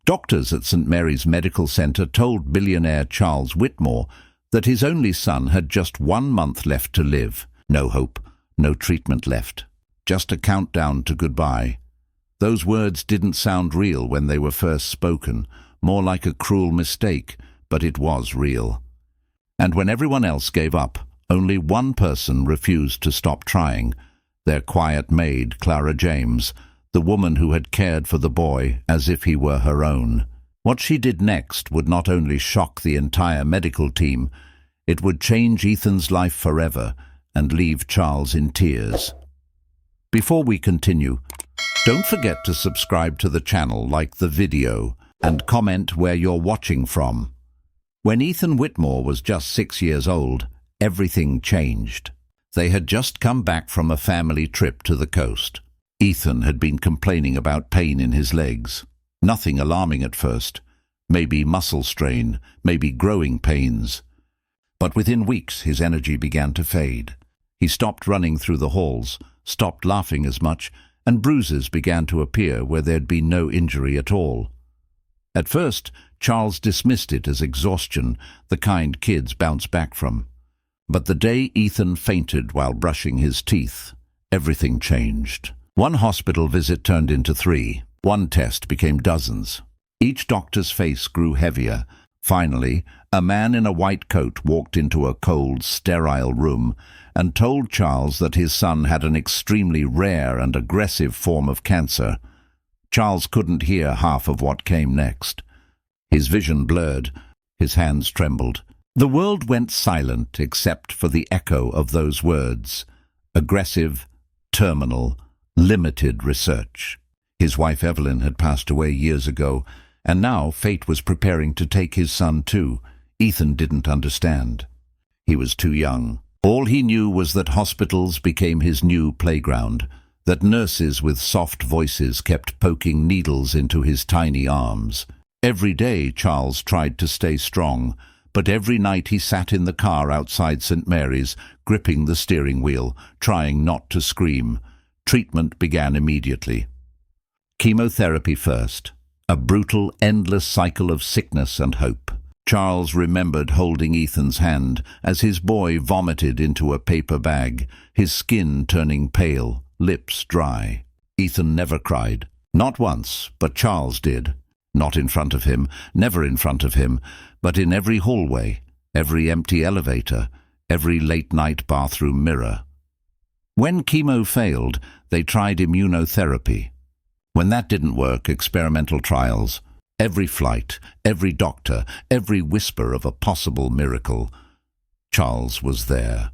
Doctors at St. Mary's Medical Center told billionaire Charles Whitmore that his only son had just 1 month left to live. No hope, no treatment left. Just a countdown to goodbye. Those words didn't sound real when they were first spoken, more like a cruel mistake, but it was real. And when everyone else gave up, only one person refused to stop trying, their quiet maid, Clara James, the woman who had cared for the boy as if he were her own. What she did next would not only shock the entire medical team, it would change Ethan's life forever and leave Charles in tears. Before we continue, don't forget to subscribe to the channel, like the video, and comment where you're watching from. When Ethan Whitmore was just 6 years old, everything changed. They had just come back from a family trip to the coast. Ethan had been complaining about pain in his legs. Nothing alarming at first. Maybe muscle strain, maybe growing pains. But within weeks his energy began to fade. He stopped running through the halls, stopped laughing as much, and bruises began to appear where there'd been no injury at all. At first, Charles dismissed it as exhaustion, the kind kids bounce back from. But the day Ethan fainted while brushing his teeth, everything changed. One hospital visit turned into 3. One test became dozens. Each doctor's face grew heavier. Finally, a man in a white coat walked into a cold, sterile room and told Charles that his son had an extremely rare and aggressive form of cancer. Charles couldn't hear half of what came next. His vision blurred. His hands trembled. The world went silent except for the echo of those words. Aggressive, terminal, limited research. His wife Evelyn had passed away years ago, and now fate was preparing to take his son too. Ethan didn't understand. He was too young. All he knew was that hospitals became his new playground, that nurses with soft voices kept poking needles into his tiny arms. Every day Charles tried to stay strong, but every night he sat in the car outside St. Mary's, gripping the steering wheel, trying not to scream. Treatment began immediately. Chemotherapy first. A brutal, endless cycle of sickness and hope. Charles remembered holding Ethan's hand as his boy vomited into a paper bag, his skin turning pale, lips dry. Ethan never cried. Not once, but Charles did. Not in front of him, never in front of him, but in every hallway, every empty elevator, every late-night bathroom mirror. When chemo failed, they tried immunotherapy. When that didn't work, experimental trials. Every flight, every doctor, every whisper of a possible miracle. Charles was there.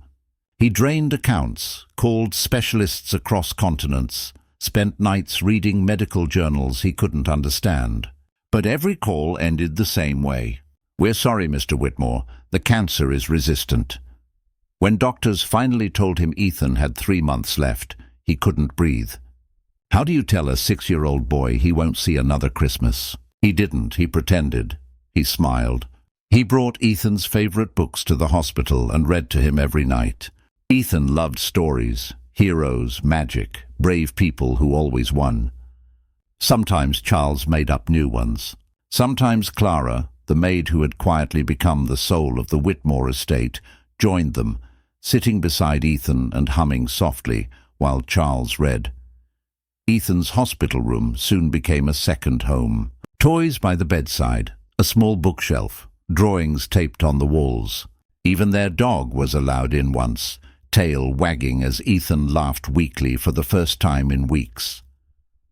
He drained accounts, called specialists across continents, spent nights reading medical journals he couldn't understand. But every call ended the same way. "We're sorry, Mr. Whitmore. The cancer is resistant." When doctors finally told him Ethan had 3 months left, he couldn't breathe. How do you tell a 6-year-old boy he won't see another Christmas? He didn't, he pretended. He smiled. He brought Ethan's favorite books to the hospital and read to him every night. Ethan loved stories, heroes, magic, brave people who always won. Sometimes Charles made up new ones. Sometimes Clara, the maid who had quietly become the soul of the Whitmore estate, joined them, sitting beside Ethan and humming softly while Charles read. Ethan's hospital room soon became a second home. Toys by the bedside, a small bookshelf, drawings taped on the walls. Even their dog was allowed in once, tail wagging as Ethan laughed weakly for the first time in weeks.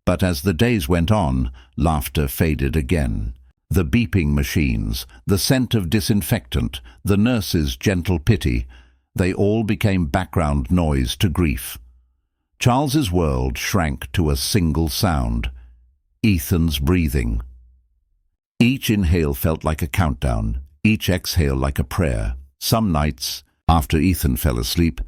But as the days went on, laughter faded again. The beeping machines, the scent of disinfectant, the nurse's gentle pity, they all became background noise to grief. Charles's world shrank to a single sound: Ethan's breathing. Each inhale felt like a countdown, each exhale like a prayer. Some nights, after Ethan fell asleep,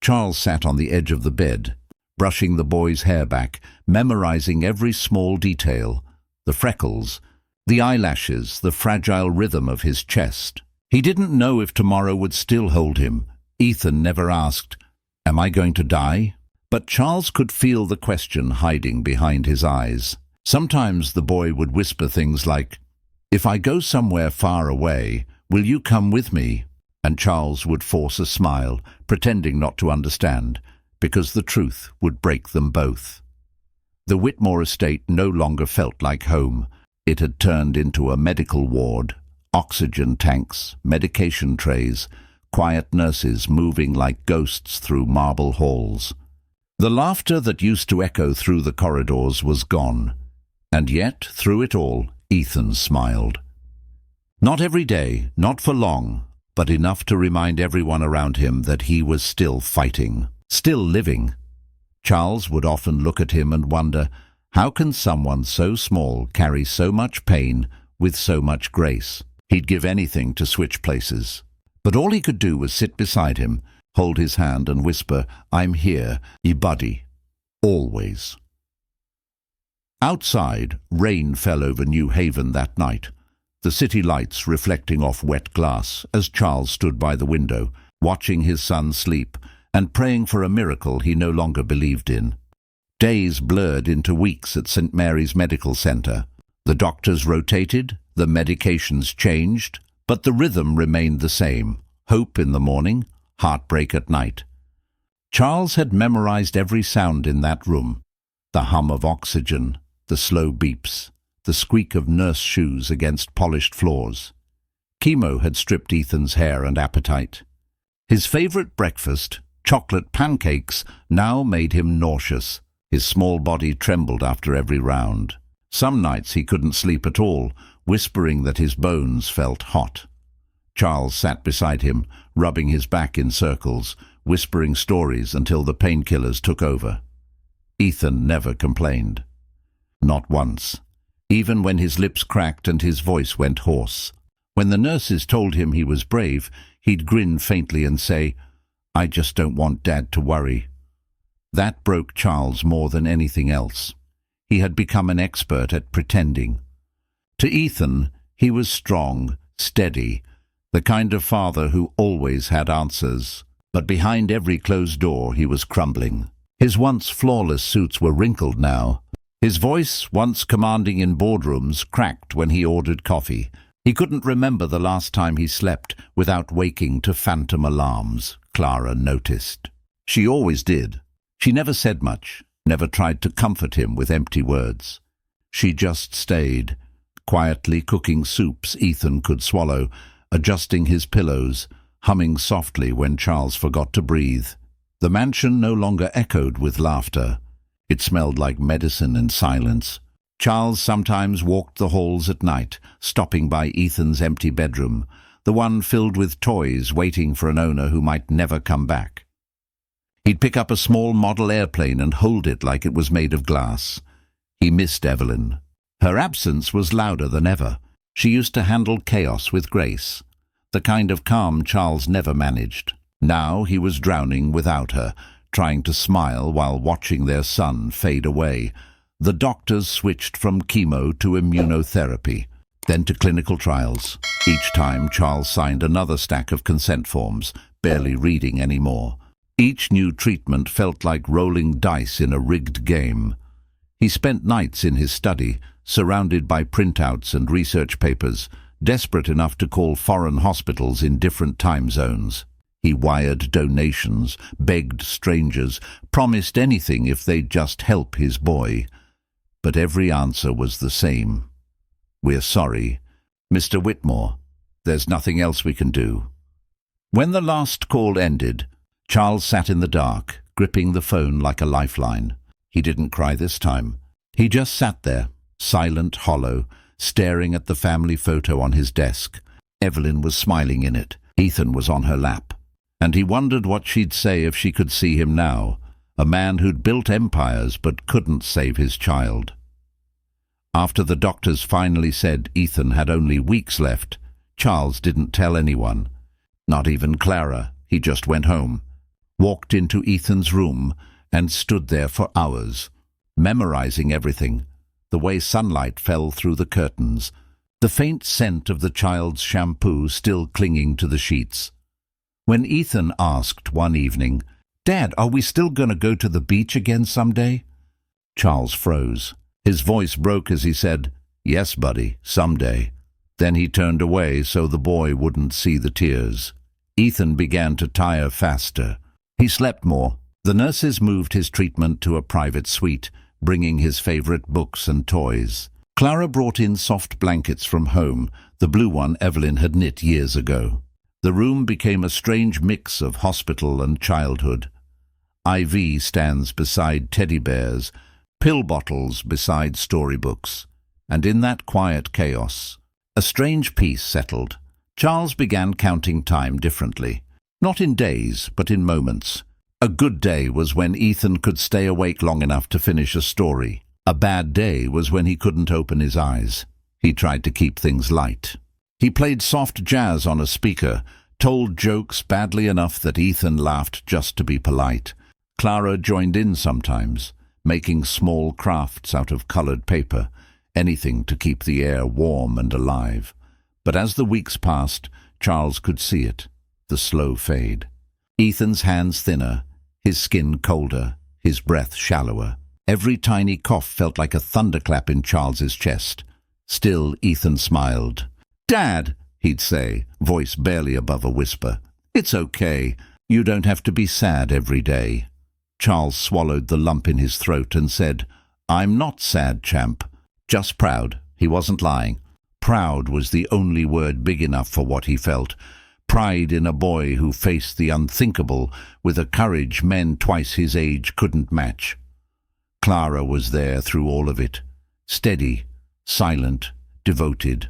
Charles sat on the edge of the bed, brushing the boy's hair back, memorizing every small detail, the freckles, the eyelashes, the fragile rhythm of his chest. He didn't know if tomorrow would still hold him. Ethan never asked, "Am I going to die?" But Charles could feel the question hiding behind his eyes. Sometimes the boy would whisper things like, "If I go somewhere far away, will you come with me?" And Charles would force a smile, pretending not to understand, because the truth would break them both. The Whitmore estate no longer felt like home. It had turned into a medical ward, oxygen tanks, medication trays, quiet nurses moving like ghosts through marble halls. The laughter that used to echo through the corridors was gone, and yet, through it all, Ethan smiled. Not every day, not for long, but enough to remind everyone around him that he was still fighting, still living. Charles would often look at him and wonder, how can someone so small carry so much pain with so much grace? He'd give anything to switch places. But all he could do was sit beside him, hold his hand and whisper, "I'm here, ye buddy." Always. Outside, rain fell over New Haven that night, the city lights reflecting off wet glass as Charles stood by the window, watching his son sleep and praying for a miracle he no longer believed in. Days blurred into weeks at St. Mary's Medical Center. The doctors rotated, the medications changed, but the rhythm remained the same: hope in the morning, heartbreak at night. Charles had memorized every sound in that room: the hum of oxygen, the slow beeps, the squeak of nurse shoes against polished floors. Chemo had stripped Ethan's hair and appetite. His favorite breakfast, chocolate pancakes, now made him nauseous. His small body trembled after every round. Some nights he couldn't sleep at all, whispering that his bones felt hot. Charles sat beside him, rubbing his back in circles, whispering stories until the painkillers took over. Ethan never complained. Not once. Even when his lips cracked and his voice went hoarse. When the nurses told him he was brave, he'd grin faintly and say, "I just don't want Dad to worry." That broke Charles more than anything else. He had become an expert at pretending. To Ethan, he was strong, steady, the kind of father who always had answers. But behind every closed door he was crumbling. His once flawless suits were wrinkled now. His voice, once commanding in boardrooms, cracked when he ordered coffee. He couldn't remember the last time he slept without waking to phantom alarms, Clara noticed. She always did. She never said much, never tried to comfort him with empty words. She just stayed, quietly cooking soups Ethan could swallow, adjusting his pillows, humming softly when Charles forgot to breathe. The mansion no longer echoed with laughter. It smelled like medicine and silence. Charles sometimes walked the halls at night, stopping by Ethan's empty bedroom, the one filled with toys waiting for an owner who might never come back. He'd pick up a small model airplane and hold it like it was made of glass. He missed Evelyn. Her absence was louder than ever. She used to handle chaos with grace, the kind of calm Charles never managed. Now he was drowning without her, trying to smile while watching their son fade away. The doctors switched from chemo to immunotherapy, then to clinical trials. Each time Charles signed another stack of consent forms, barely reading anymore. Each new treatment felt like rolling dice in a rigged game. He spent nights in his study, surrounded by printouts and research papers, desperate enough to call foreign hospitals in different time zones. He wired donations, begged strangers, promised anything if they'd just help his boy. But every answer was the same. "We're sorry, Mr. Whitmore. There's nothing else we can do." When the last call ended, Charles sat in the dark, gripping the phone like a lifeline. He didn't cry this time. He just sat there, silent, hollow, staring at the family photo on his desk. Evelyn was smiling in it. Ethan was on her lap. And he wondered what she'd say if she could see him now, a man who'd built empires but couldn't save his child. After the doctors finally said Ethan had only weeks left, Charles didn't tell anyone. Not even Clara. He just went home, walked into Ethan's room, and stood there for hours, memorizing everything, the way sunlight fell through the curtains, the faint scent of the child's shampoo still clinging to the sheets. When Ethan asked one evening, "Dad, are we still going to go to the beach again someday?" Charles froze. His voice broke as he said, "Yes, buddy, someday." Then he turned away so the boy wouldn't see the tears. Ethan began to tire faster. He slept more. The nurses moved his treatment to a private suite, bringing his favorite books and toys. Clara brought in soft blankets from home, the blue one Evelyn had knit years ago. The room became a strange mix of hospital and childhood. IV stands beside teddy bears, pill bottles beside storybooks, and in that quiet chaos, a strange peace settled. Charles began counting time differently, not in days, but in moments. A good day was when Ethan could stay awake long enough to finish a story. A bad day was when he couldn't open his eyes. He tried to keep things light. He played soft jazz on a speaker, told jokes badly enough that Ethan laughed just to be polite. Clara joined in sometimes, making small crafts out of colored paper, anything to keep the air warm and alive. But as the weeks passed, Charles could see it, the slow fade. Ethan's hands thinner, his skin colder, his breath shallower. Every tiny cough felt like a thunderclap in Charles's chest. Still, Ethan smiled. "Dad," he'd say, voice barely above a whisper, "it's okay. You don't have to be sad every day." Charles swallowed the lump in his throat and said, "I'm not sad, champ. Just proud." He wasn't lying. Proud was the only word big enough for what he felt. Pride in a boy who faced the unthinkable with a courage men twice his age couldn't match. Clara was there through all of it, steady, silent, devoted.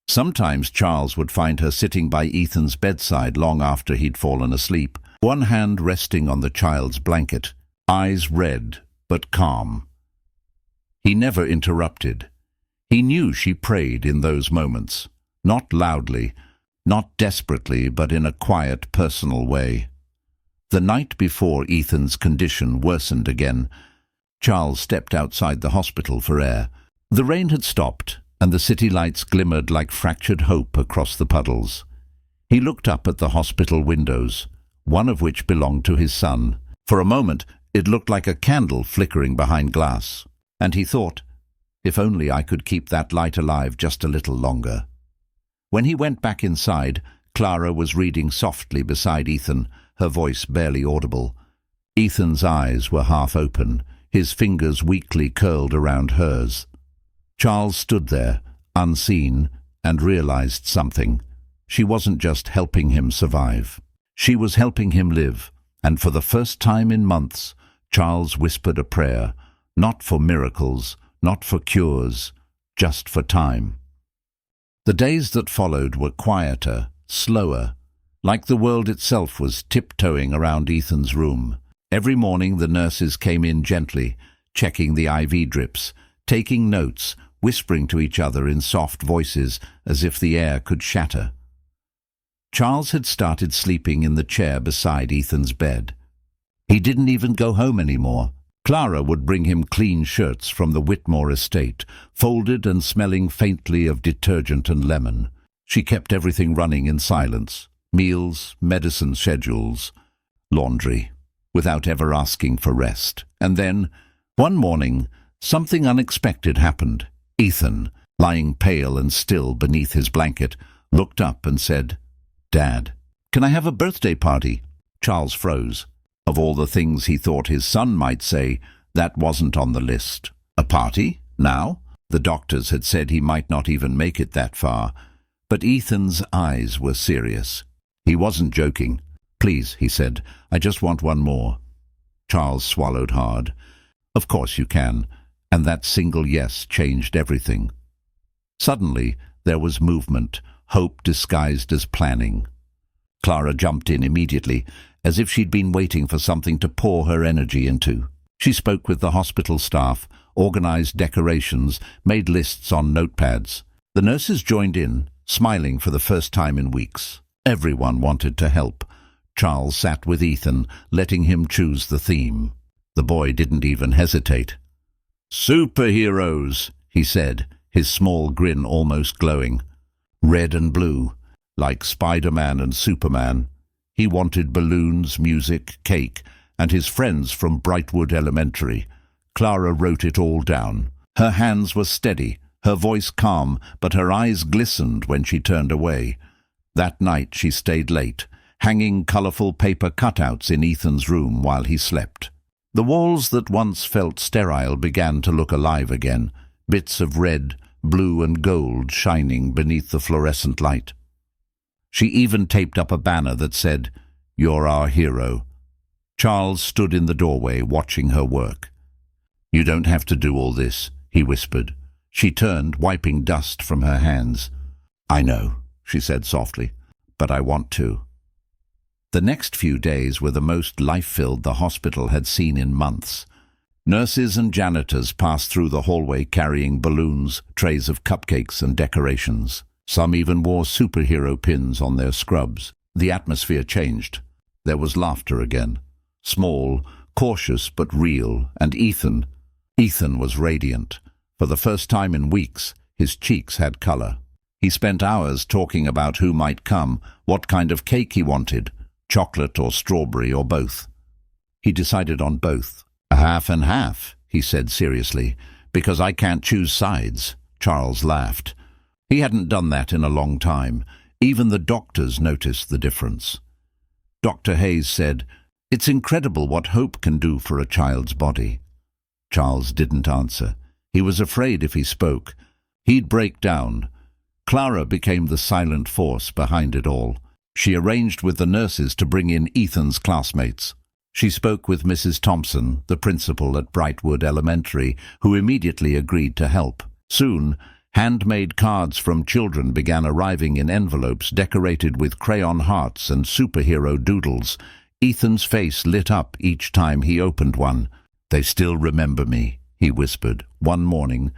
Sometimes Charles would find her sitting by Ethan's bedside long after he'd fallen asleep, one hand resting on the child's blanket, eyes red but calm. He never interrupted. He knew she prayed in those moments, not loudly, not desperately, but in a quiet, personal way. The night before Ethan's condition worsened again, Charles stepped outside the hospital for air. The rain had stopped, and the city lights glimmered like fractured hope across the puddles. He looked up at the hospital windows, one of which belonged to his son. For a moment, it looked like a candle flickering behind glass, and he thought, if only I could keep that light alive just a little longer. When he went back inside, Clara was reading softly beside Ethan, her voice barely audible. Ethan's eyes were half open, his fingers weakly curled around hers. Charles stood there, unseen, and realized something. She wasn't just helping him survive. She was helping him live, and for the first time in months, Charles whispered a prayer, not for miracles, not for cures, just for time. The days that followed were quieter, slower, like the world itself was tiptoeing around Ethan's room. Every morning the nurses came in gently, checking the IV drips, taking notes, whispering to each other in soft voices as if the air could shatter. Charles had started sleeping in the chair beside Ethan's bed. He didn't even go home anymore. Clara would bring him clean shirts from the Whitmore estate, folded and smelling faintly of detergent and lemon. She kept everything running in silence, meals, medicine schedules, laundry, without ever asking for rest. And then, one morning, something unexpected happened. Ethan, lying pale and still beneath his blanket, looked up and said, "Dad, can I have a birthday party?" Charles froze. Of all the things he thought his son might say, that wasn't on the list. A party? Now? The doctors had said he might not even make it that far. But Ethan's eyes were serious. He wasn't joking. "Please," he said, "I just want one more." Charles swallowed hard. "Of course you can." And that single yes changed everything. Suddenly, there was movement, hope disguised as planning. Clara jumped in immediately, as if she'd been waiting for something to pour her energy into. She spoke with the hospital staff, organized decorations, made lists on notepads. The nurses joined in, smiling for the first time in weeks. Everyone wanted to help. Charles sat with Ethan, letting him choose the theme. The boy didn't even hesitate. "Superheroes," he said, his small grin almost glowing. Red and blue, like Spider-Man and Superman. He wanted balloons, music, cake, and his friends from Brightwood Elementary. Clara wrote it all down. Her hands were steady, her voice calm, but her eyes glistened when she turned away. That night she stayed late, hanging colourful paper cutouts in Ethan's room while he slept. The walls that once felt sterile began to look alive again, bits of red, blue and gold shining beneath the fluorescent light. She even taped up a banner that said, "You're our hero." Charles stood in the doorway watching her work. "You don't have to do all this," he whispered. She turned, wiping dust from her hands. "I know," she said softly, "but I want to." The next few days were the most life-filled the hospital had seen in months. Nurses and janitors passed through the hallway carrying balloons, trays of cupcakes and decorations. Some even wore superhero pins on their scrubs. The atmosphere changed. There was laughter again. Small, cautious but real, and Ethan was radiant. For the first time in weeks, his cheeks had color. He spent hours talking about who might come, what kind of cake he wanted, chocolate or strawberry or both. He decided on both. "A half and half," he said seriously, "because I can't choose sides." Charles laughed. He hadn't done that in a long time. Even the doctors noticed the difference. Dr. Hayes said, "It's incredible what hope can do for a child's body." Charles didn't answer. He was afraid if he spoke, he'd break down. Clara became the silent force behind it all. She arranged with the nurses to bring in Ethan's classmates. She spoke with Mrs. Thompson, the principal at Brightwood Elementary, who immediately agreed to help. Soon, handmade cards from children began arriving in envelopes decorated with crayon hearts and superhero doodles. Ethan's face lit up each time he opened one. "They still remember me," he whispered. One morning,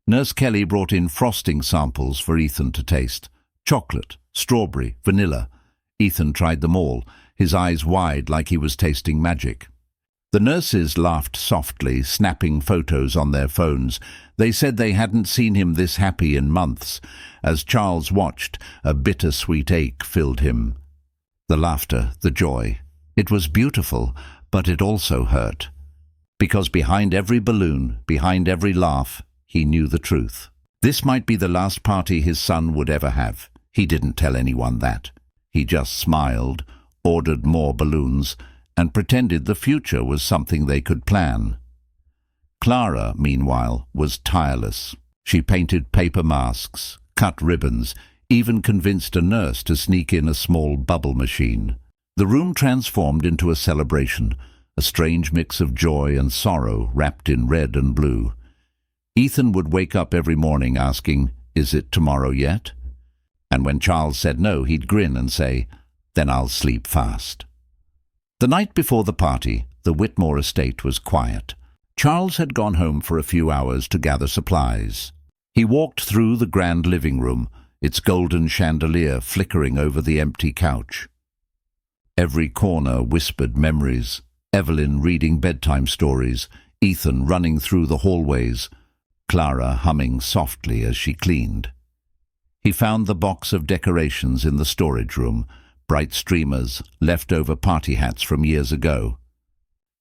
Nurse Kelly brought in frosting samples for Ethan to taste. Chocolate, strawberry, vanilla. Ethan tried them all, his eyes wide like he was tasting magic. The nurses laughed softly, snapping photos on their phones. They said they hadn't seen him this happy in months. As Charles watched, a bittersweet ache filled him. The laughter, the joy. It was beautiful, but it also hurt. Because behind every balloon, behind every laugh, he knew the truth. This might be the last party his son would ever have. He didn't tell anyone that. He just smiled, ordered more balloons, and pretended the future was something they could plan. Clara, meanwhile, was tireless. She painted paper masks, cut ribbons, even convinced a nurse to sneak in a small bubble machine. The room transformed into a celebration, a strange mix of joy and sorrow wrapped in red and blue. Ethan would wake up every morning asking, "Is it tomorrow yet?" And when Charles said no, he'd grin and say, "Then I'll sleep fast." The night before the party, the Whitmore estate was quiet. Charles had gone home for a few hours to gather supplies. He walked through the grand living room, its golden chandelier flickering over the empty couch. Every corner whispered memories, Evelyn reading bedtime stories, Ethan running through the hallways, Clara humming softly as she cleaned. He found the box of decorations in the storage room, bright streamers, leftover party hats from years ago.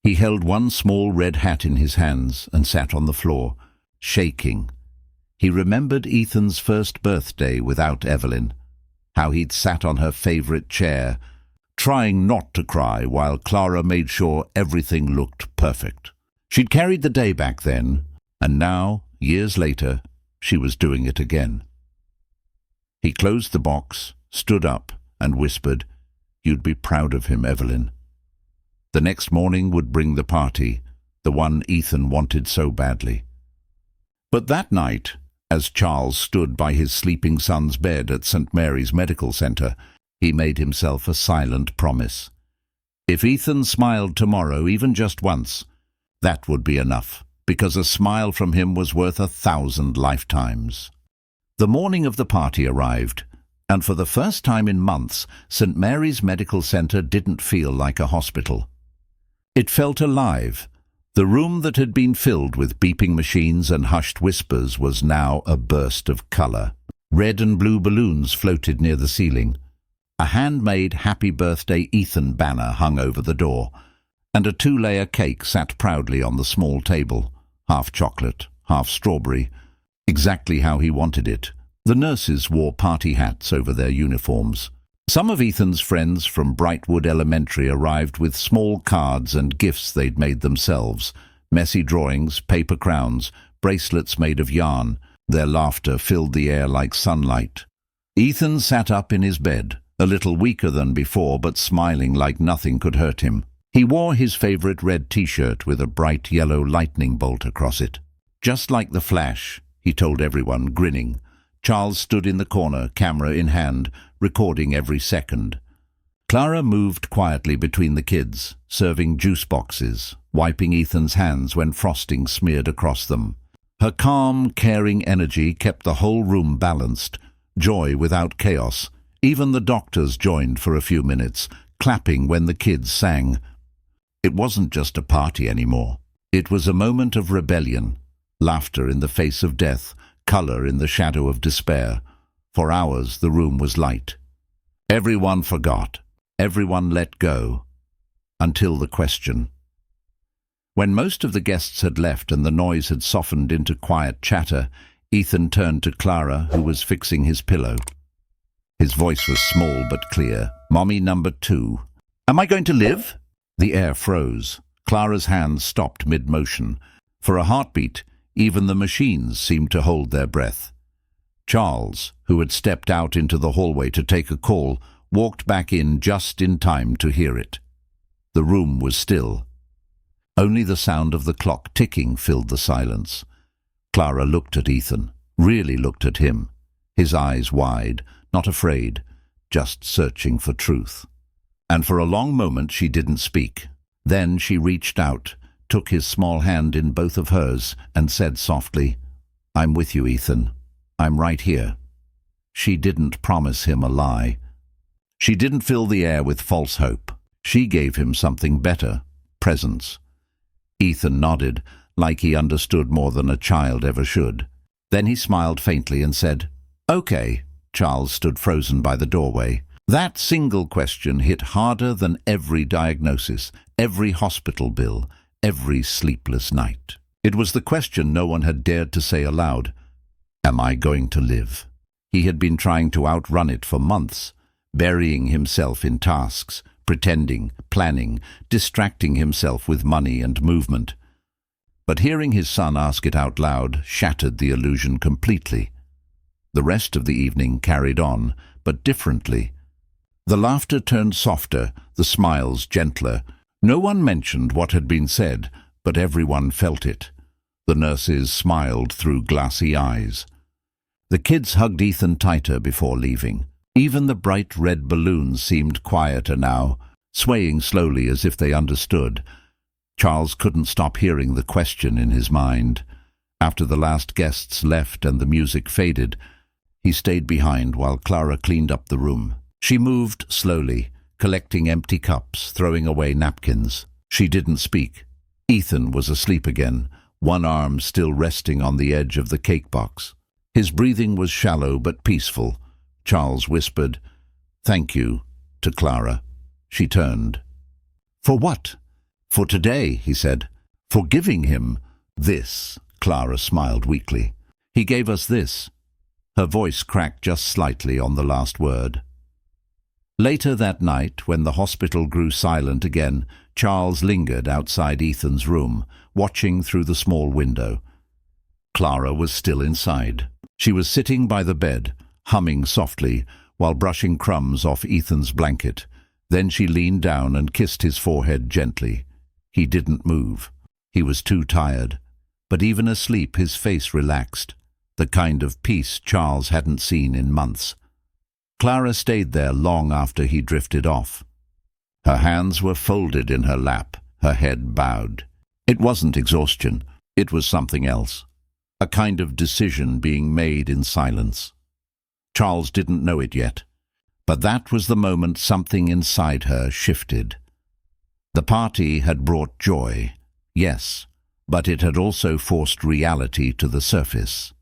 He held one small red hat in his hands and sat on the floor, shaking. He remembered Ethan's first birthday without Evelyn, how he'd sat on her favorite chair, trying not to cry while Clara made sure everything looked perfect. She'd carried the day back then, and now, years later, she was doing it again. He closed the box, stood up, and whispered, "You'd be proud of him, Evelyn." The next morning would bring the party, the one Ethan wanted so badly. But that night, as Charles stood by his sleeping son's bed at St. Mary's Medical Center, he made himself a silent promise. If Ethan smiled tomorrow, even just once, that would be enough, because a smile from him was worth 1,000 lifetimes. The morning of the party arrived, and for the first time in months, St. Mary's Medical Center didn't feel like a hospital. It felt alive. The room that had been filled with beeping machines and hushed whispers was now a burst of color. Red and blue balloons floated near the ceiling. A handmade Happy Birthday Ethan banner hung over the door, and a 2-layer cake sat proudly on the small table, half chocolate, half strawberry, exactly how he wanted it. The nurses wore party hats over their uniforms. Some of Ethan's friends from Brightwood Elementary arrived with small cards and gifts they'd made themselves, messy drawings, paper crowns, bracelets made of yarn. Their laughter filled the air like sunlight. Ethan sat up in his bed, a little weaker than before, but smiling like nothing could hurt him. He wore his favorite red t-shirt with a bright yellow lightning bolt across it. Just like the Flash, he told everyone, grinning. Charles stood in the corner, camera in hand, recording every second. Clara moved quietly between the kids, serving juice boxes, wiping Ethan's hands when frosting smeared across them. Her calm, caring energy kept the whole room balanced, joy without chaos. Even the doctors joined for a few minutes, clapping when the kids sang. It wasn't just a party anymore. It was a moment of rebellion, laughter in the face of death, color in the shadow of despair. For hours the room was light. Everyone forgot. Everyone let go. Until the question. When most of the guests had left and the noise had softened into quiet chatter, Ethan turned to Clara, who was fixing his pillow. His voice was small but clear. "Mommy number 2. Am I going to live?" The air froze. Clara's hands stopped mid-motion. For a heartbeat, even the machines seemed to hold their breath. Charles, who had stepped out into the hallway to take a call, walked back in just in time to hear it. The room was still. Only the sound of the clock ticking filled the silence. Clara looked at Ethan, really looked at him, his eyes wide, not afraid, just searching for truth. And for a long moment she didn't speak. Then she reached out, took his small hand in both of hers, and said softly, "I'm with you, Ethan. I'm right here." She didn't promise him a lie. She didn't fill the air with false hope. She gave him something better, presence. Ethan nodded, like he understood more than a child ever should. Then he smiled faintly and said, "Okay." Charles stood frozen by the doorway. That single question hit harder than every diagnosis, every hospital bill, every sleepless night. It was the question no one had dared to say aloud. Am I going to live? He had been trying to outrun it for months, burying himself in tasks, pretending, planning, distracting himself with money and movement. But hearing his son ask it out loud shattered the illusion completely. The rest of the evening carried on, but differently. The laughter turned softer, the smiles gentler. No one mentioned what had been said, but everyone felt it. The nurses smiled through glassy eyes. The kids hugged Ethan tighter before leaving. Even the bright red balloons seemed quieter now, swaying slowly as if they understood. Charles couldn't stop hearing the question in his mind. After the last guests left and the music faded, he stayed behind while Clara cleaned up the room. She moved slowly, collecting empty cups, throwing away napkins. She didn't speak. Ethan was asleep again, one arm still resting on the edge of the cake box. His breathing was shallow but peaceful. Charles whispered, "Thank you," to Clara. She turned. "For what?" "For today," he said. "For giving him this." Clara smiled weakly. "He gave us this." Her voice cracked just slightly on the last word. Later that night, when the hospital grew silent again, Charles lingered outside Ethan's room, watching through the small window. Clara was still inside. She was sitting by the bed, humming softly, while brushing crumbs off Ethan's blanket. Then she leaned down and kissed his forehead gently. He didn't move. He was too tired. But even asleep, his face relaxed, the kind of peace Charles hadn't seen in months. Clara stayed there long after he drifted off. Her hands were folded in her lap, her head bowed. It wasn't exhaustion. It was something else. A kind of decision being made in silence. Charles didn't know it yet, but that was the moment something inside her shifted. The party had brought joy, yes, but it had also forced reality to the surface.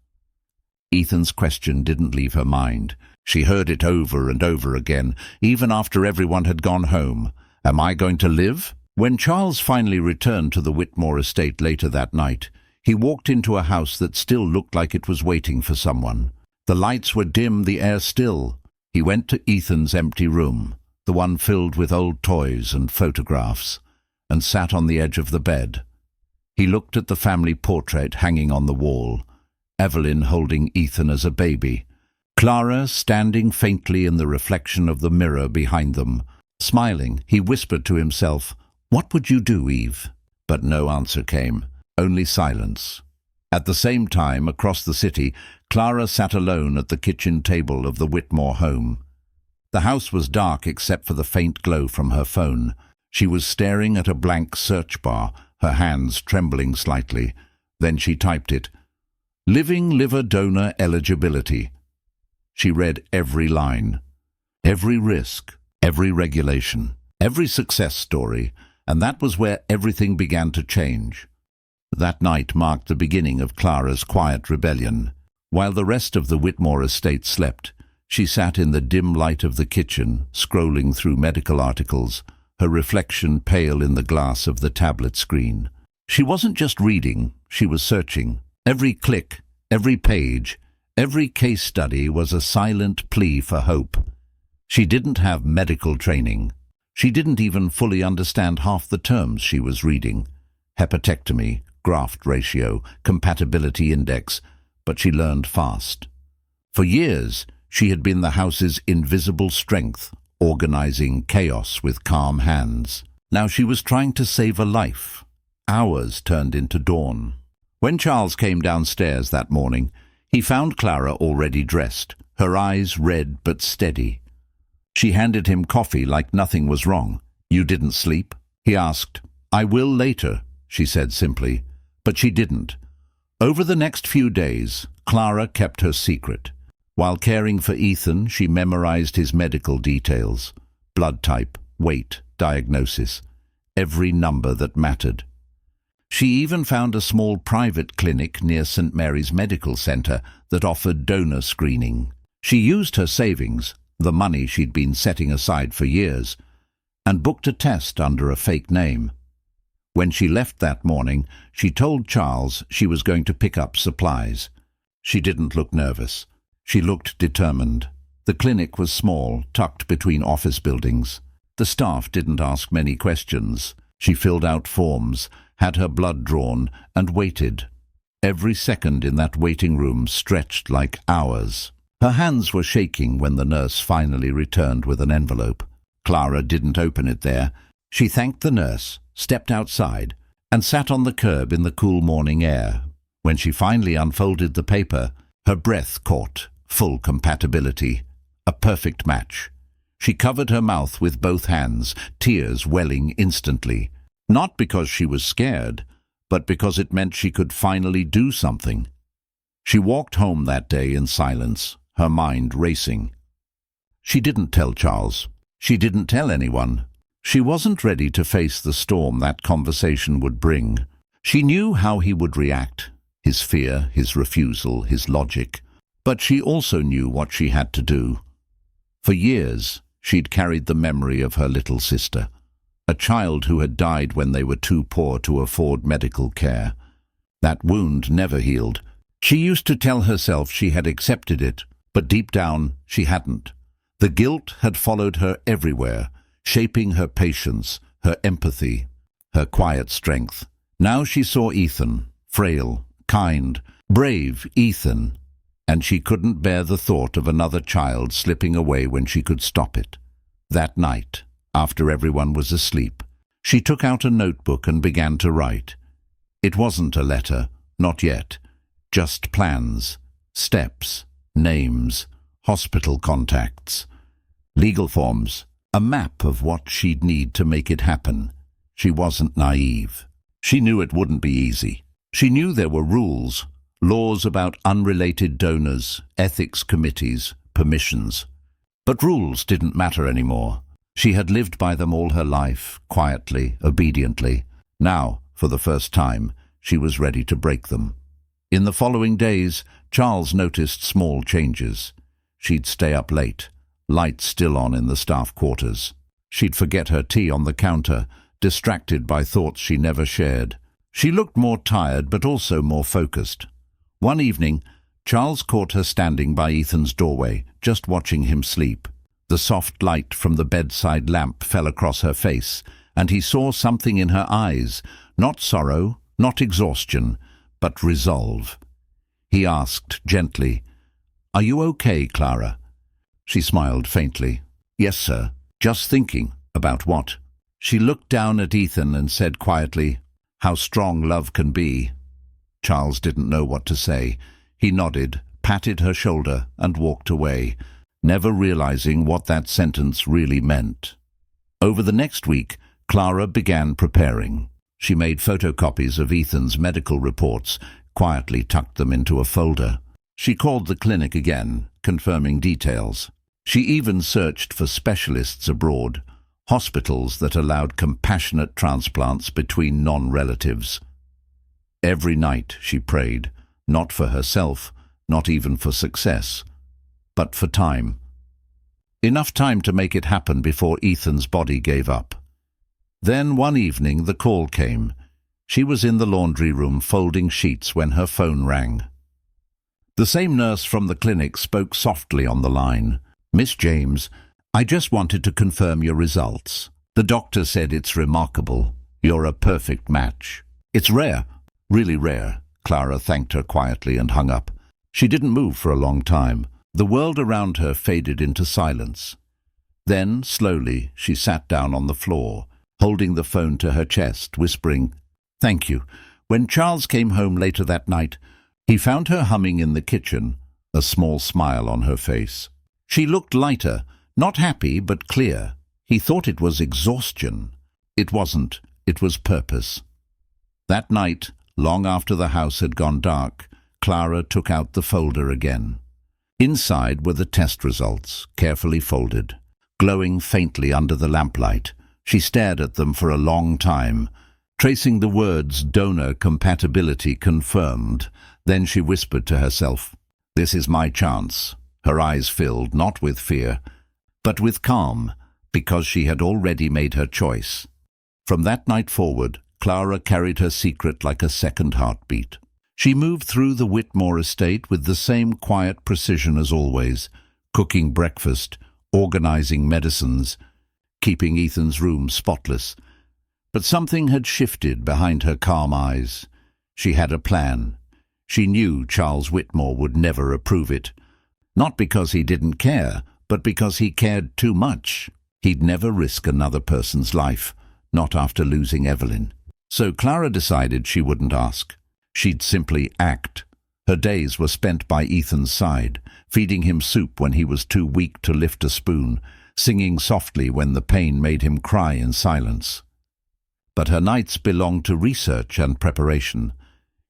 Ethan's question didn't leave her mind. She heard it over and over again, even after everyone had gone home. Am I going to live? When Charles finally returned to the Whitmore estate later that night, He walked into a house that still looked like it was waiting for someone. The lights were dim, the air still. He went to Ethan's empty room, the one filled with old toys and photographs, and sat on the edge of the bed. He looked at the family portrait hanging on the wall, Evelyn holding Ethan as a baby, Clara standing faintly in the reflection of the mirror behind them. Smiling, he whispered to himself, "What would you do, Eve?" But no answer came, only silence. At the same time, across the city, Clara sat alone at the kitchen table of the Whitmore home. The house was dark except for the faint glow from her phone. She was staring at a blank search bar, her hands trembling slightly. Then she typed it. Living liver donor eligibility. She read every line, every risk, every regulation, every success story, and that was where everything began to change. That night marked the beginning of Clara's quiet rebellion. While the rest of the Whitmore estate slept, she sat in the dim light of the kitchen, scrolling through medical articles, her reflection pale in the glass of the tablet screen. She wasn't just reading, she was searching. Every click, every page, every case study was a silent plea for hope. She didn't have medical training. She didn't even fully understand half the terms she was reading. Hepatectomy, graft ratio, compatibility index, but she learned fast. For years, she had been the house's invisible strength, organizing chaos with calm hands. Now she was trying to save a life. Hours turned into dawn. When Charles came downstairs that morning, he found Clara already dressed, her eyes red but steady. She handed him coffee like nothing was wrong. "You didn't sleep?" he asked. "I will later," she said simply, but she didn't. Over the next few days, Clara kept her secret. While caring for Ethan, she memorized his medical details, blood type, weight, diagnosis, every number that mattered. She even found a small private clinic near St. Mary's Medical Center that offered donor screening. She used her savings, the money she'd been setting aside for years, and booked a test under a fake name. When she left that morning, she told Charles she was going to pick up supplies. She didn't look nervous. She looked determined. The clinic was small, tucked between office buildings. The staff didn't ask many questions. She filled out forms, had her blood drawn, and waited. Every second in that waiting room stretched like hours. Her hands were shaking when the nurse finally returned with an envelope. Clara didn't open it there. She thanked the nurse, stepped outside, and sat on the curb in the cool morning air. When she finally unfolded the paper, her breath caught. Full compatibility. A perfect match. She covered her mouth with both hands, tears welling instantly. Not because she was scared, but because it meant she could finally do something. She walked home that day in silence, her mind racing. She didn't tell Charles. She didn't tell anyone. She wasn't ready to face the storm that conversation would bring. She knew how he would react, his fear, his refusal, his logic. But she also knew what she had to do. For years, she'd carried the memory of her little sister, a child who had died when they were too poor to afford medical care. That wound never healed. She used to tell herself she had accepted it, but deep down she hadn't. The guilt had followed her everywhere, shaping her patience, her empathy, her quiet strength. Now she saw Ethan, frail, kind, brave Ethan, and she couldn't bear the thought of another child slipping away when she could stop it. That night, after everyone was asleep, she took out a notebook and began to write. It wasn't a letter, not yet, just plans, steps, names, hospital contacts, legal forms, a map of what she'd need to make it happen. She wasn't naive. She knew it wouldn't be easy. She knew there were rules, laws about unrelated donors, ethics committees, permissions. But rules didn't matter anymore. She had lived by them all her life, quietly, obediently. Now, for the first time, she was ready to break them. In the following days, Charles noticed small changes. She'd stay up late, lights still on in the staff quarters. She'd forget her tea on the counter, distracted by thoughts she never shared. She looked more tired but also more focused. One evening, Charles caught her standing by Ethan's doorway, just watching him sleep. The soft light from the bedside lamp fell across her face, and he saw something in her eyes, not sorrow, not exhaustion, but resolve. He asked gently, "Are you okay, Clara?" She smiled faintly. "Yes, sir. Just thinking." "About what?" She looked down at Ethan and said quietly, "How strong love can be." Charles didn't know what to say. He nodded, patted her shoulder, and walked away, never realizing what that sentence really meant. Over the next week, Clara began preparing. She made photocopies of Ethan's medical reports, quietly tucked them into a folder. She called the clinic again, confirming details. She even searched for specialists abroad, hospitals that allowed compassionate transplants between non-relatives. Every night she prayed, not for herself, not even for success, but for time. Enough time to make it happen before Ethan's body gave up. Then one evening the call came. She was in the laundry room folding sheets when her phone rang. The same nurse from the clinic spoke softly on the line. "Miss James, I just wanted to confirm your results. The doctor said it's remarkable. You're a perfect match." "It's rare, really rare." Clara thanked her quietly and hung up. She didn't move for a long time. The world around her faded into silence. Then, slowly, she sat down on the floor, holding the phone to her chest, whispering, "Thank you." When Charles came home later that night, he found her humming in the kitchen, a small smile on her face. She looked lighter, not happy but clear. He thought it was exhaustion. It wasn't. It was purpose. That night, long after the house had gone dark, Clara took out the folder again. Inside were the test results, carefully folded, glowing faintly under the lamplight. She stared at them for a long time, tracing the words "donor compatibility confirmed." Then she whispered to herself, "This is my chance." Her eyes filled, not with fear, but with calm, because she had already made her choice. From that night forward, Clara carried her secret like a second heartbeat. She moved through the Whitmore estate with the same quiet precision as always, cooking breakfast, organizing medicines, keeping Ethan's room spotless. But something had shifted behind her calm eyes. She had a plan. She knew Charles Whitmore would never approve it. Not because he didn't care, but because he cared too much. He'd never risk another person's life, not after losing Evelyn. So Clara decided she wouldn't ask. She'd simply act. Her days were spent by Ethan's side, feeding him soup when he was too weak to lift a spoon, singing softly when the pain made him cry in silence. But her nights belonged to research and preparation.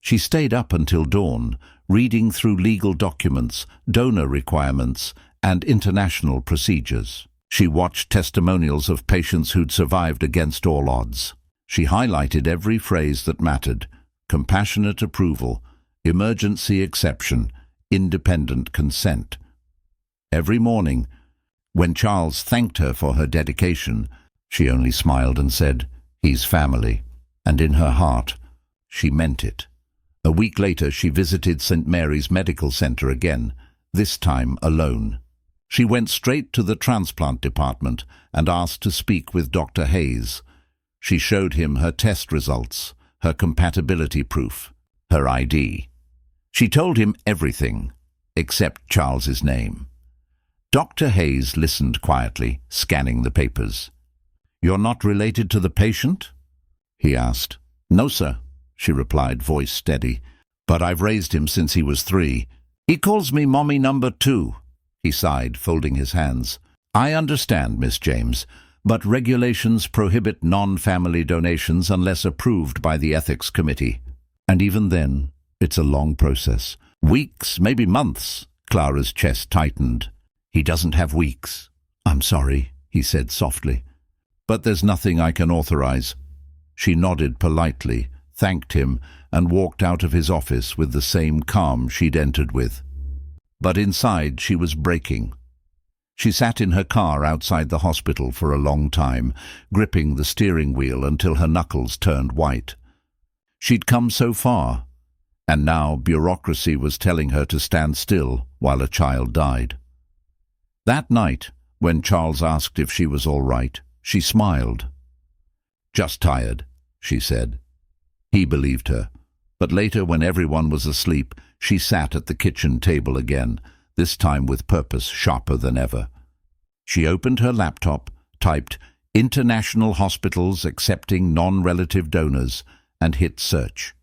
She stayed up until dawn, reading through legal documents, donor requirements, and international procedures. She watched testimonials of patients who'd survived against all odds. She highlighted every phrase that mattered: compassionate approval, emergency exception, independent consent. Every morning, when Charles thanked her for her dedication, she only smiled and said, "He's family." And in her heart, she meant it. A week later, she visited St. Mary's Medical Center again, this time alone. She went straight to the transplant department and asked to speak with Dr. Hayes. She showed him her test results, her compatibility proof, her ID. She told him everything, except Charles's name. Dr. Hayes listened quietly, scanning the papers. "You're not related to the patient?" he asked. "No, sir," she replied, voice steady. "But I've raised him since he was 3. He calls me Mommy number 2. He sighed, folding his hands. "I understand, Miss James, but regulations prohibit non-family donations unless approved by the Ethics Committee. And even then, it's a long process. Weeks, maybe months." Clara's chest tightened. "He doesn't have weeks." "I'm sorry," he said softly. "But there's nothing I can authorize." She nodded politely, thanked him, and walked out of his office with the same calm she'd entered with. But inside she was breaking. She sat in her car outside the hospital for a long time, gripping the steering wheel until her knuckles turned white. She'd come so far, and now bureaucracy was telling her to stand still while a child died. That night, when Charles asked if she was all right, she smiled. "Just tired," she said. He believed her, but later, when everyone was asleep, she sat at the kitchen table again, this time with purpose sharper than ever. She opened her laptop, typed "International hospitals accepting non-relative donors," and hit search.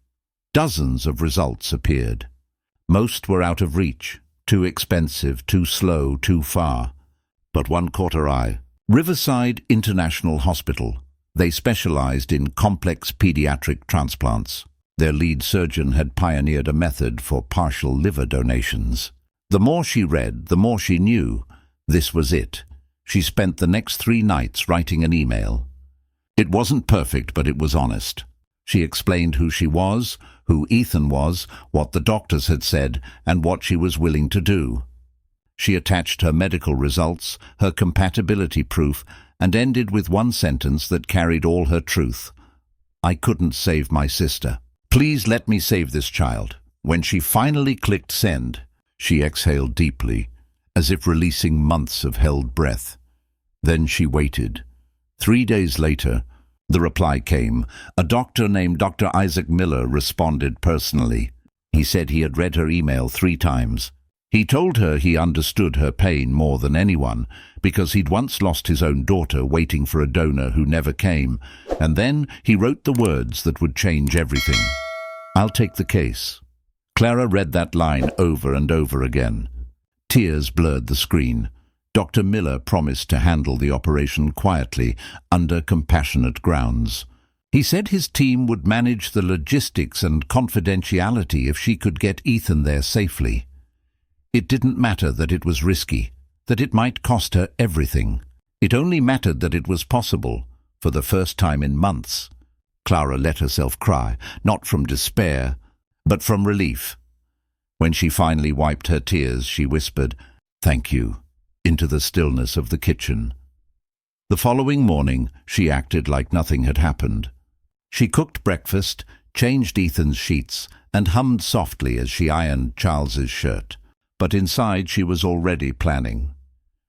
Dozens of results appeared. Most were out of reach, too expensive, too slow, too far. But one caught her eye. Riverside International Hospital. They specialized in complex pediatric transplants. Their lead surgeon had pioneered a method for partial liver donations. The more she read, the more she knew. This was it. She spent the next 3 nights writing an email. It wasn't perfect, but it was honest. She explained who she was, who Ethan was, what the doctors had said, and what she was willing to do. She attached her medical results, her compatibility proof, and ended with one sentence that carried all her truth. "I couldn't save my sister. Please let me save this child." When she finally clicked send, she exhaled deeply, as if releasing months of held breath. Then she waited. 3 days later, the reply came. A doctor named Dr. Isaac Miller responded personally. He said he had read her email 3 times. He told her he understood her pain more than anyone, because he'd once lost his own daughter waiting for a donor who never came, and then he wrote the words that would change everything. "I'll take the case." Clara read that line over and over again. Tears blurred the screen. Dr. Miller promised to handle the operation quietly, under compassionate grounds. He said his team would manage the logistics and confidentiality if she could get Ethan there safely. It didn't matter that it was risky, that it might cost her everything. It only mattered that it was possible, for the first time in months. Clara let herself cry, not from despair, but from relief. When she finally wiped her tears, she whispered, "Thank you," into the stillness of the kitchen. The following morning, she acted like nothing had happened. She cooked breakfast, changed Ethan's sheets, and hummed softly as she ironed Charles's shirt. But inside she was already planning.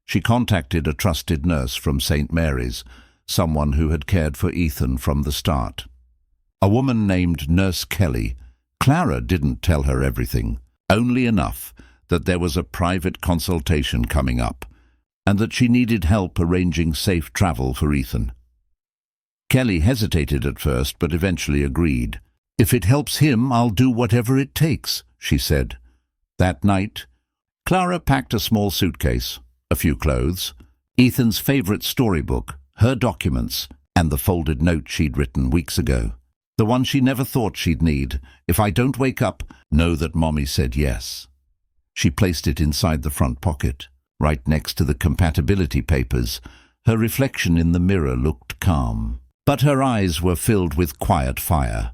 She contacted a trusted nurse from St. Mary's, someone who had cared for Ethan from the start. A woman named Nurse Kelly. Clara didn't tell her everything, only enough that there was a private consultation coming up, and that she needed help arranging safe travel for Ethan. Kelly hesitated at first, but eventually agreed. "If it helps him, I'll do whatever it takes," she said. That night, Clara packed a small suitcase, a few clothes, Ethan's favorite storybook, her documents, and the folded note she'd written weeks ago. The one she never thought she'd need. "If I don't wake up, know that Mommy said yes." She placed it inside the front pocket, right next to the compatibility papers. Her reflection in the mirror looked calm, but her eyes were filled with quiet fire.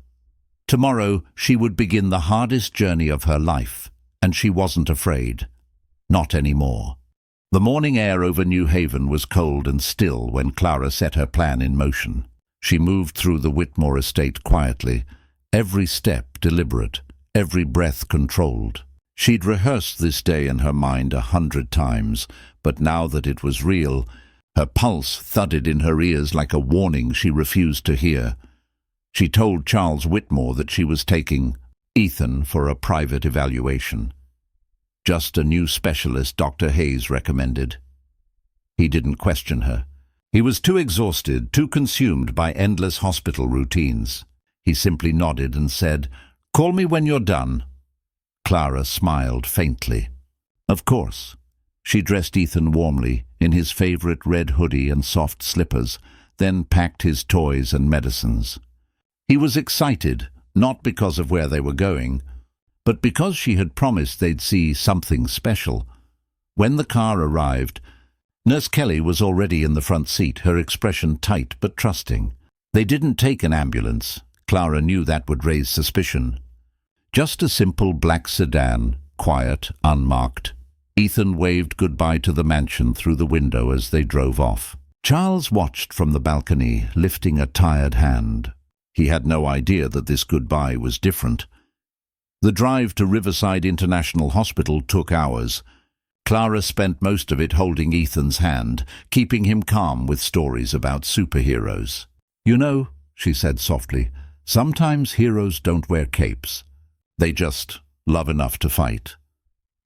Tomorrow she would begin the hardest journey of her life, and she wasn't afraid. Not anymore. The morning air over New Haven was cold and still when Clara set her plan in motion. She moved through the Whitmore estate quietly, every step deliberate, every breath controlled. She'd rehearsed this day in her mind 100 times, but now that it was real, her pulse thudded in her ears like a warning she refused to hear. She told Charles Whitmore that she was taking Ethan for a private evaluation. Just a new specialist Dr. Hayes recommended. He didn't question her. He was too exhausted, too consumed by endless hospital routines. He simply nodded and said, "Call me when you're done." Clara smiled faintly. Of course. She dressed Ethan warmly, in his favorite red hoodie and soft slippers, then packed his toys and medicines. He was excited, not because of where they were going, but because she had promised they'd see something special. When the car arrived, Nurse Kelly was already in the front seat, her expression tight but trusting. They didn't take an ambulance. Clara knew that would raise suspicion. Just a simple black sedan, quiet, unmarked. Ethan waved goodbye to the mansion through the window as they drove off. Charles watched from the balcony, lifting a tired hand. He had no idea that this goodbye was different. The drive to Riverside International Hospital took hours. Clara spent most of it holding Ethan's hand, keeping him calm with stories about superheroes. "You know," she said softly, "sometimes heroes don't wear capes. They just love enough to fight."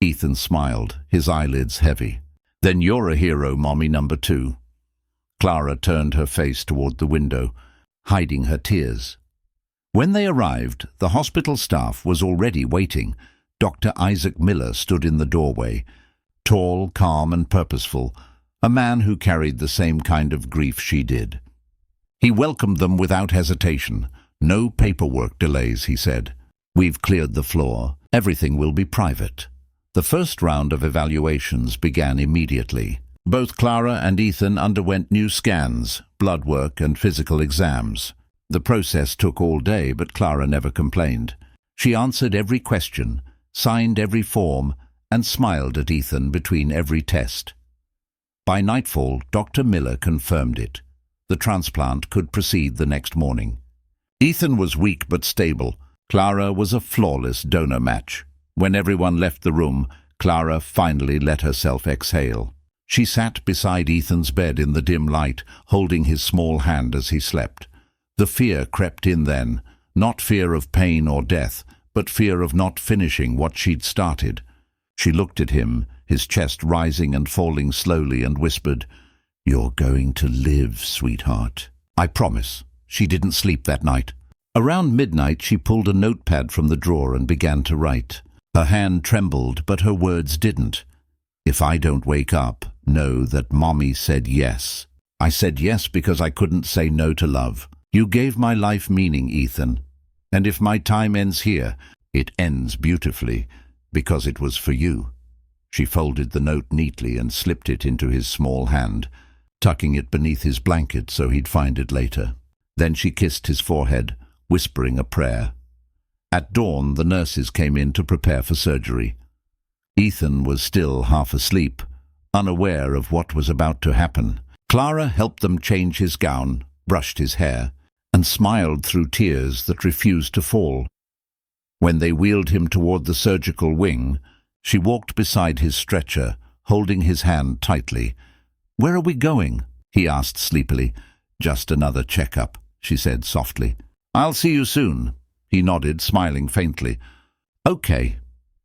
Ethan smiled, his eyelids heavy. "Then you're a hero, Mommy number 2. Clara turned her face toward the window, hiding her tears. When they arrived, the hospital staff was already waiting. Dr. Isaac Miller stood in the doorway, tall, calm and purposeful, a man who carried the same kind of grief she did. He welcomed them without hesitation. "No paperwork delays," he said. "We've cleared the floor. Everything will be private." The first round of evaluations began immediately. Both Clara and Ethan underwent new scans, blood work and physical exams. The process took all day, but Clara never complained. She answered every question, signed every form, and smiled at Ethan between every test. By nightfall, Dr. Miller confirmed it. The transplant could proceed the next morning. Ethan was weak but stable. Clara was a flawless donor match. When everyone left the room, Clara finally let herself exhale. She sat beside Ethan's bed in the dim light, holding his small hand as he slept. The fear crept in then, not fear of pain or death, but fear of not finishing what she'd started. She looked at him, his chest rising and falling slowly, and whispered, "You're going to live, sweetheart. I promise." She didn't sleep that night. Around midnight, she pulled a notepad from the drawer and began to write. Her hand trembled, but her words didn't. "If I don't wake up, know that Mommy said yes. I said yes because I couldn't say no to love. You gave my life meaning, Ethan. And if my time ends here, it ends beautifully, because it was for you." She folded the note neatly and slipped it into his small hand, tucking it beneath his blanket so he'd find it later. Then she kissed his forehead, whispering a prayer. At dawn, the nurses came in to prepare for surgery. Ethan was still half asleep, unaware of what was about to happen. Clara helped them change his gown, brushed his hair, and smiled through tears that refused to fall. When they wheeled him toward the surgical wing, she walked beside his stretcher, holding his hand tightly. "Where are we going?" he asked sleepily. "Just another checkup," she said softly. "I'll see you soon." He nodded, smiling faintly. "Okay."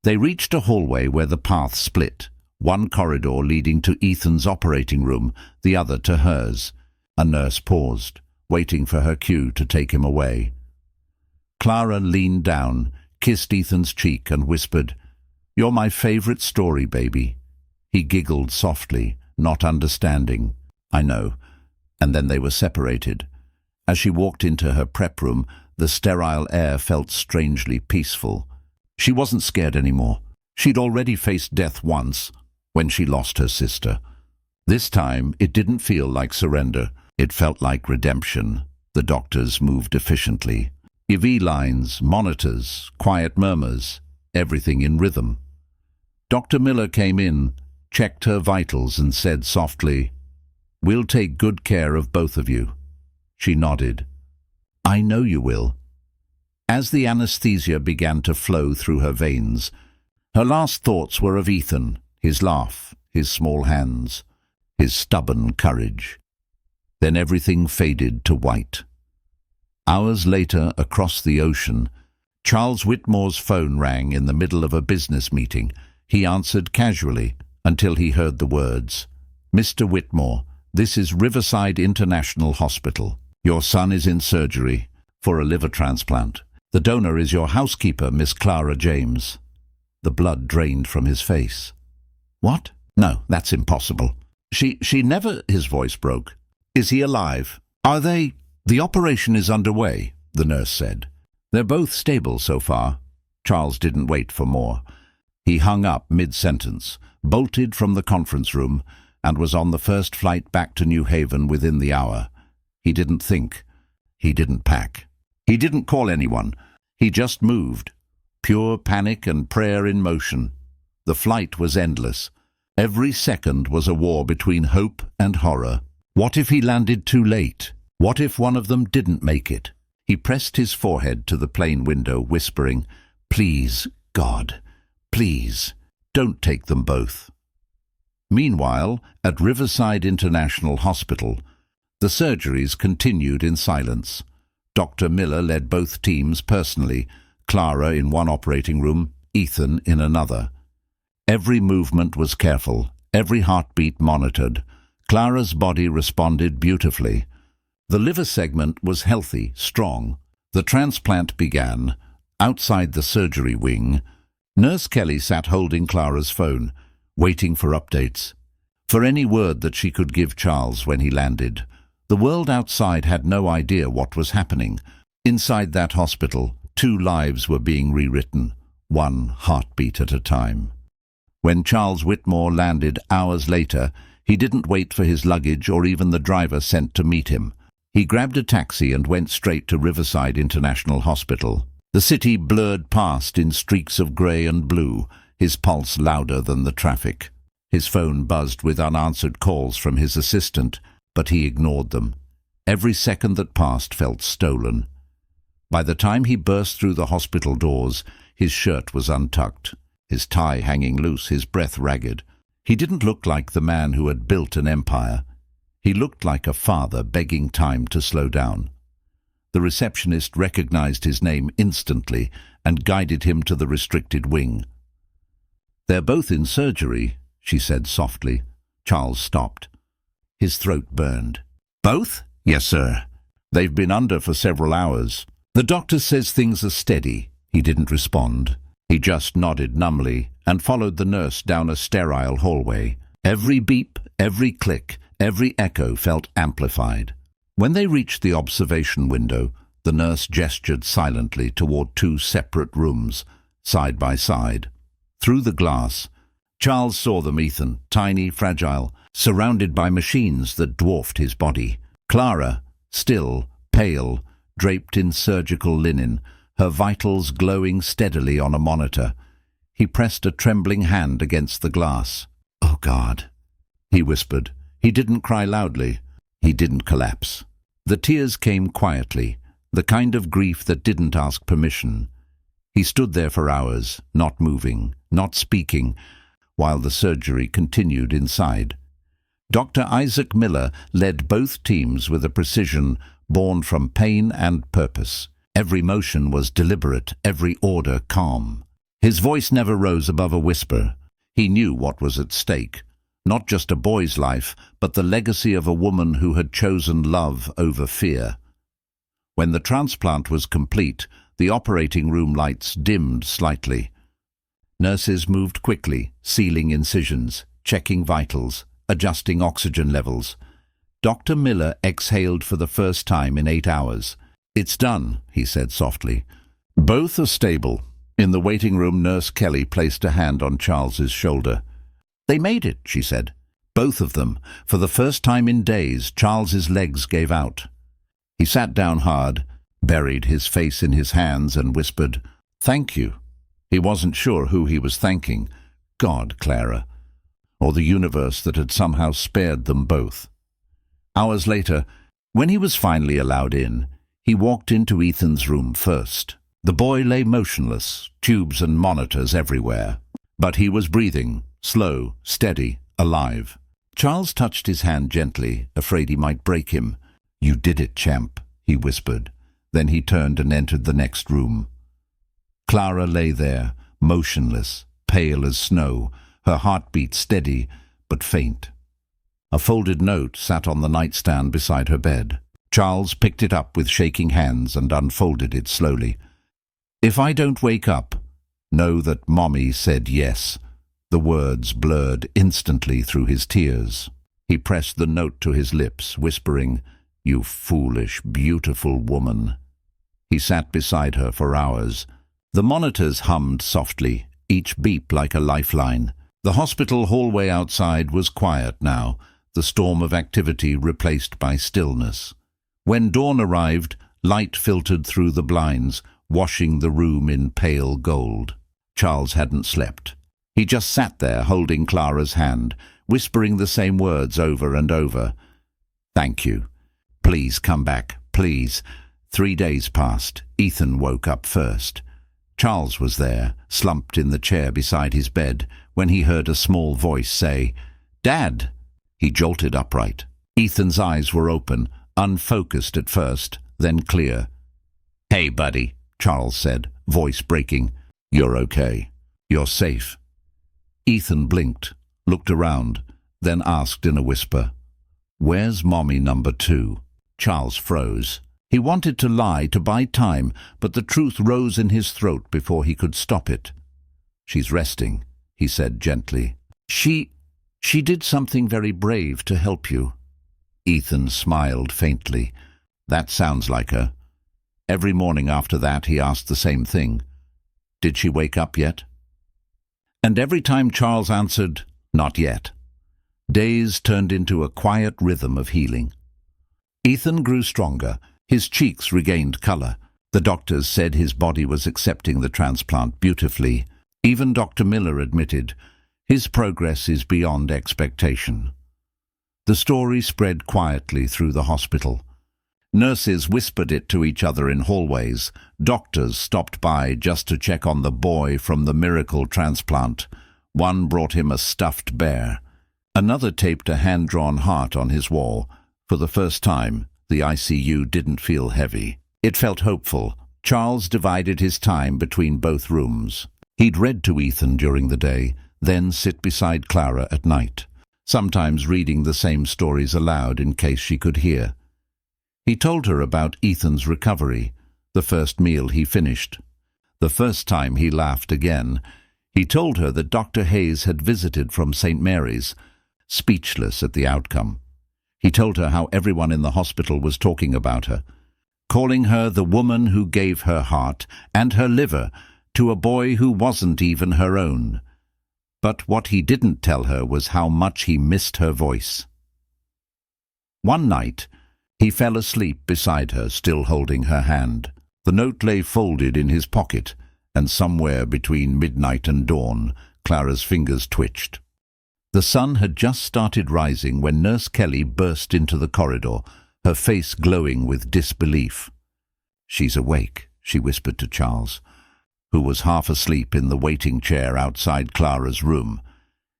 They reached a hallway where the path split, one corridor leading to Ethan's operating room, the other to hers. A nurse paused, waiting for her cue to take him away. Clara leaned down, kissed Ethan's cheek and whispered, "You're my favorite story, baby." He giggled softly, not understanding. "I know." And then they were separated. As she walked into her prep room, the sterile air felt strangely peaceful. She wasn't scared anymore. She'd already faced death once, when she lost her sister. This time, it didn't feel like surrender. It felt like redemption. The doctors moved efficiently. IV lines, monitors, quiet murmurs, everything in rhythm. Dr. Miller came in, checked her vitals and said softly, "We'll take good care of both of you." She nodded. "I know you will." As the anesthesia began to flow through her veins, her last thoughts were of Ethan, his laugh, his small hands, his stubborn courage. Then everything faded to white. Hours later, across the ocean, Charles Whitmore's phone rang in the middle of a business meeting. He answered casually until he heard the words, "Mr. Whitmore, this is Riverside International Hospital. Your son is in surgery for a liver transplant. The donor is your housekeeper, Miss Clara James." The blood drained from his face. "What? No, that's impossible." She never..." His voice broke. "Is he alive? Are they..." "The operation is underway," the nurse said. "They're both stable so far." Charles didn't wait for more. He hung up mid-sentence, bolted from the conference room, and was on the first flight back to New Haven within the hour. He didn't think. He didn't pack. He didn't call anyone. He just moved. Pure panic and prayer in motion. The flight was endless. Every second was a war between hope and horror. What if he landed too late? What if one of them didn't make it? He pressed his forehead to the plane window, whispering, "Please, God, please, don't take them both." Meanwhile, at Riverside International Hospital, the surgeries continued in silence. Dr. Miller led both teams personally, Clara in one operating room, Ethan in another. Every movement was careful, every heartbeat monitored. Clara's body responded beautifully. The liver segment was healthy, strong. The transplant began. Outside the surgery wing, Nurse Kelly sat holding Clara's phone, waiting for updates, for any word that she could give Charles when he landed. The world outside had no idea what was happening. Inside that hospital, 2 lives were being rewritten, 1 heartbeat at a time. When Charles Whitmore landed hours later, he didn't wait for his luggage or even the driver sent to meet him. He grabbed a taxi and went straight to Riverside International Hospital. The city blurred past in streaks of grey and blue, his pulse louder than the traffic. His phone buzzed with unanswered calls from his assistant, but he ignored them. Every second that passed felt stolen. By the time he burst through the hospital doors, his shirt was untucked, his tie hanging loose, his breath ragged. He didn't look like the man who had built an empire. He looked like a father begging time to slow down. The receptionist recognized his name instantly and guided him to the restricted wing. "They're both in surgery," she said softly. Charles stopped. His throat burned. "Both?" "Yes, sir. They've been under for several hours. The doctor says things are steady." He didn't respond. He just nodded numbly and followed the nurse down a sterile hallway. Every beep, every click, every echo felt amplified. When they reached the observation window, the nurse gestured silently toward 2 separate rooms, side by side. Through the glass, Charles saw them, Ethan, tiny, fragile, surrounded by machines that dwarfed his body. Clara, still, pale, draped in surgical linen, her vitals glowing steadily on a monitor. He pressed a trembling hand against the glass. "Oh, God," he whispered. He didn't cry loudly. He didn't collapse. The tears came quietly, the kind of grief that didn't ask permission. He stood there for hours, not moving, not speaking, while the surgery continued inside. Dr. Isaac Miller led both teams with a precision born from pain and purpose. Every motion was deliberate, every order calm. His voice never rose above a whisper. He knew what was at stake. Not just a boy's life, but the legacy of a woman who had chosen love over fear. When the transplant was complete, the operating room lights dimmed slightly. Nurses moved quickly, sealing incisions, checking vitals, adjusting oxygen levels. Dr. Miller exhaled for the first time in 8 hours. "It's done," he said softly. "Both are stable." In the waiting room, Nurse Kelly placed a hand on Charles's shoulder. "They made it," she said. "Both of them." For the first time in days, Charles's legs gave out. He sat down hard, buried his face in his hands and whispered, "Thank you." He wasn't sure who he was thanking, God, Clara, or the universe that had somehow spared them both. Hours later, when he was finally allowed in, he walked into Ethan's room first. The boy lay motionless, tubes and monitors everywhere. But he was breathing, slow, steady, alive. Charles touched his hand gently, afraid he might break him. "You did it, champ," he whispered. Then he turned and entered the next room. Clara lay there, motionless, pale as snow, her heartbeat steady but faint. A folded note sat on the nightstand beside her bed. Charles picked it up with shaking hands and unfolded it slowly. "If I don't wake up, know that Mommy said yes." The words blurred instantly through his tears. He pressed the note to his lips, whispering, "You foolish, beautiful woman." He sat beside her for hours. The monitors hummed softly, each beep like a lifeline. The hospital hallway outside was quiet now, the storm of activity replaced by stillness. When dawn arrived, light filtered through the blinds, washing the room in pale gold. Charles hadn't slept. He just sat there holding Clara's hand, whispering the same words over and over. "Thank you. Please come back. Please. 3 days passed. Ethan woke up first. Charles was there, slumped in the chair beside his bed, when he heard a small voice say, "Dad!" He jolted upright. Ethan's eyes were open, unfocused at first, then clear. "Hey, buddy," Charles said, voice breaking. "You're okay. You're safe." Ethan blinked, looked around, then asked in a whisper, "Where's Mommy number 2? Charles froze. He wanted to lie to buy time, but the truth rose in his throat before he could stop it. "She's resting," he said gently. She did something very brave to help you." Ethan smiled faintly. "That sounds like her." Every morning after that he asked the same thing. "Did she wake up yet?" And every time Charles answered, "Not yet." Days turned into a quiet rhythm of healing. Ethan grew stronger. His cheeks regained color. The doctors said his body was accepting the transplant beautifully. Even Dr. Miller admitted, "His progress is beyond expectation." The story spread quietly through the hospital. Nurses whispered it to each other in hallways. Doctors stopped by just to check on the boy from the miracle transplant. One brought him a stuffed bear. Another taped a hand-drawn heart on his wall. For the first time, the ICU didn't feel heavy. It felt hopeful. Charles divided his time between both rooms. He'd read to Ethan during the day, then sit beside Clara at night, sometimes reading the same stories aloud in case she could hear. He told her about Ethan's recovery, the first meal he finished. The first time he laughed again. He told her that Dr. Hayes had visited from St. Mary's, speechless at the outcome. He told her how everyone in the hospital was talking about her, calling her the woman who gave her heart and her liver to a boy who wasn't even her own. But what he didn't tell her was how much he missed her voice. One night, he fell asleep beside her, still holding her hand. The note lay folded in his pocket, and somewhere between midnight and dawn, Clara's fingers twitched. The sun had just started rising when Nurse Kelly burst into the corridor, her face glowing with disbelief. "She's awake," she whispered to Charles, who was half asleep in the waiting chair outside Clara's room.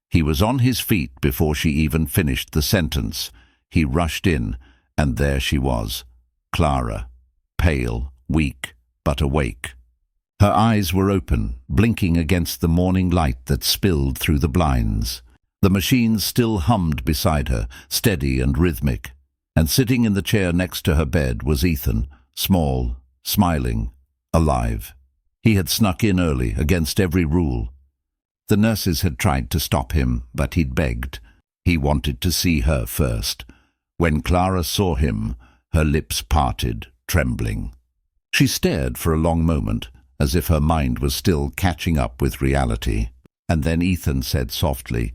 He was on his feet before she even finished the sentence. He rushed in, and there she was, Clara, pale, weak, but awake. Her eyes were open, blinking against the morning light that spilled through the blinds. The machine still hummed beside her, steady and rhythmic, and sitting in the chair next to her bed was Ethan, small, smiling, alive. He had snuck in early, against every rule. The nurses had tried to stop him, but he'd begged. He wanted to see her first. When Clara saw him, her lips parted, trembling. She stared for a long moment, as if her mind was still catching up with reality. And then Ethan said softly,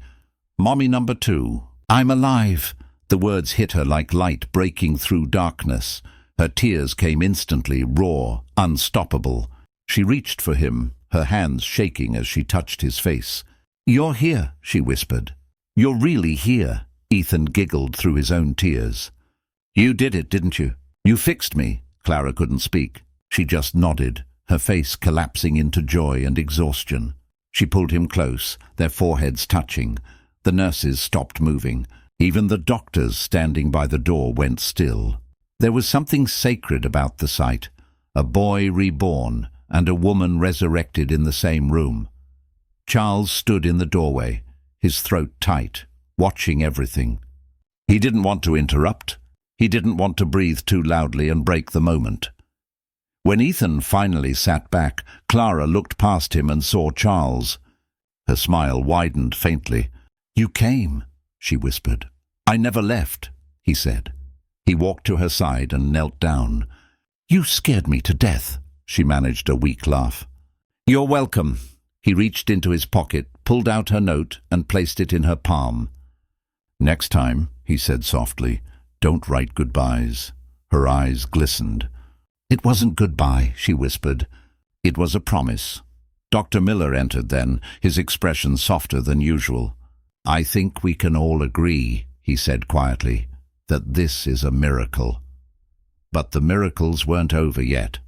"Mommy number 2, I'm alive." The words hit her like light breaking through darkness. Her tears came instantly, raw, unstoppable. She reached for him, her hands shaking as she touched his face. "You're here," she whispered. "You're really here." Ethan giggled through his own tears. "You did it, didn't you? You fixed me." Clara couldn't speak. She just nodded, her face collapsing into joy and exhaustion. She pulled him close, their foreheads touching. The nurses stopped moving. Even the doctors standing by the door went still. There was something sacred about the sight. A boy reborn and a woman resurrected in the same room. Charles stood in the doorway, his throat tight, watching everything. He didn't want to interrupt. He didn't want to breathe too loudly and break the moment. When Ethan finally sat back, Clara looked past him and saw Charles. Her smile widened faintly. "You came," she whispered. "I never left," he said. He walked to her side and knelt down. "You scared me to death," she managed a weak laugh. "You're welcome." He reached into his pocket, pulled out her note, and placed it in her palm. "Next time," he said softly, "don't write goodbyes." Her eyes glistened. "It wasn't goodbye," she whispered. "It was a promise." Dr. Miller entered then, his expression softer than usual. "I think we can all agree," he said quietly, "that this is a miracle." But the miracles weren't over yet.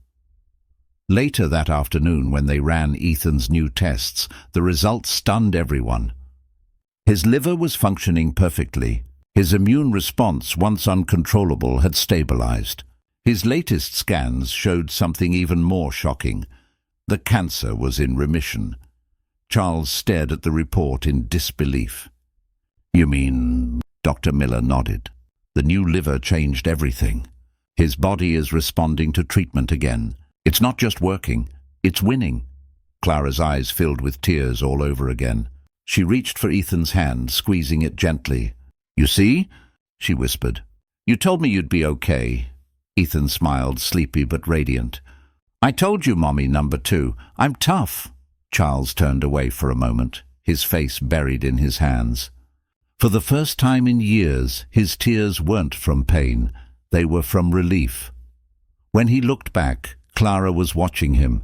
Later that afternoon, when they ran Ethan's new tests, the results stunned everyone. His liver was functioning perfectly. His immune response, once uncontrollable, had stabilized. His latest scans showed something even more shocking. The cancer was in remission. Charles stared at the report in disbelief. "You mean?" Dr. Miller nodded. "The new liver changed everything. His body is responding to treatment again. It's not just working, it's winning." Clara's eyes filled with tears all over again. She reached for Ethan's hand, squeezing it gently. "You see?" she whispered. "You told me you'd be okay." Ethan smiled, sleepy but radiant. "I told you, Mommy number 2. I'm tough." Charles turned away for a moment, his face buried in his hands. For the first time in years, his tears weren't from pain. They were from relief. When he looked back, Clara was watching him.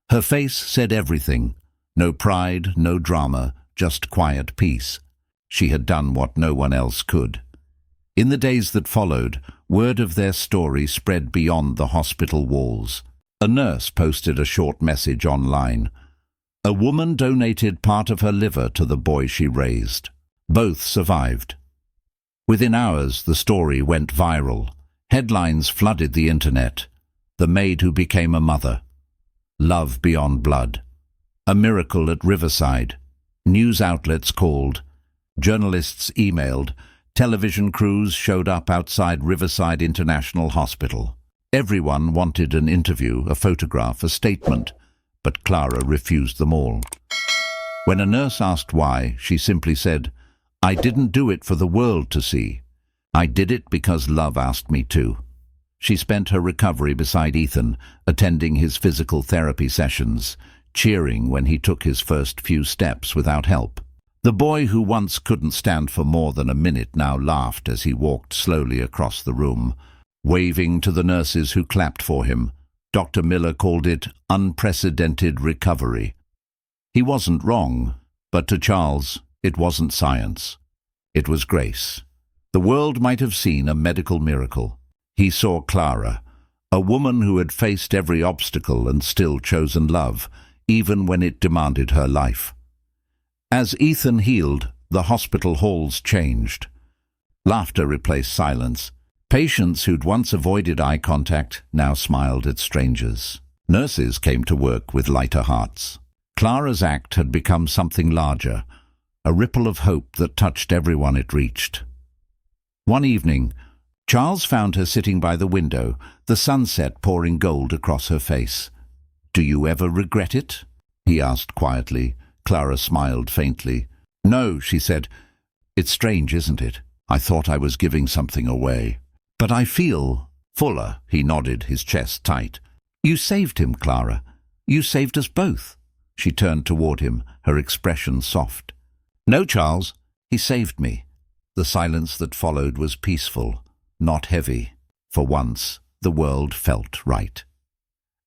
Her face said everything. No pride, no drama, just quiet peace. She had done what no one else could. In the days that followed, word of their story spread beyond the hospital walls. A nurse posted a short message online. A woman donated part of her liver to the boy she raised. Both survived. Within hours, the story went viral. Headlines flooded the internet. The maid who became a mother. Love beyond blood. A miracle at Riverside. News outlets called. Journalists emailed. Television crews showed up outside Riverside International Hospital. Everyone wanted an interview, a photograph, a statement, but Clara refused them all. When a nurse asked why, she simply said, "I didn't do it for the world to see. I did it because love asked me to." She spent her recovery beside Ethan, attending his physical therapy sessions, cheering when he took his first few steps without help. The boy who once couldn't stand for more than a minute now laughed as he walked slowly across the room, waving to the nurses who clapped for him. Dr. Miller called it unprecedented recovery. He wasn't wrong, but to Charles, it wasn't science. It was grace. The world might have seen a medical miracle. He saw Clara, a woman who had faced every obstacle and still chosen love, even when it demanded her life. As Ethan healed, the hospital halls changed. Laughter replaced silence. Patients who'd once avoided eye contact now smiled at strangers. Nurses came to work with lighter hearts. Clara's act had become something larger, a ripple of hope that touched everyone it reached. One evening, Charles found her sitting by the window, the sunset pouring gold across her face. "Do you ever regret it?" he asked quietly. Clara smiled faintly. "No," she said. "It's strange, isn't it? I thought I was giving something away. But I feel fuller." He nodded, his chest tight. "You saved him, Clara. You saved us both." She turned toward him, her expression soft. "No, Charles, he saved me." The silence that followed was peaceful, not heavy. For once, the world felt right.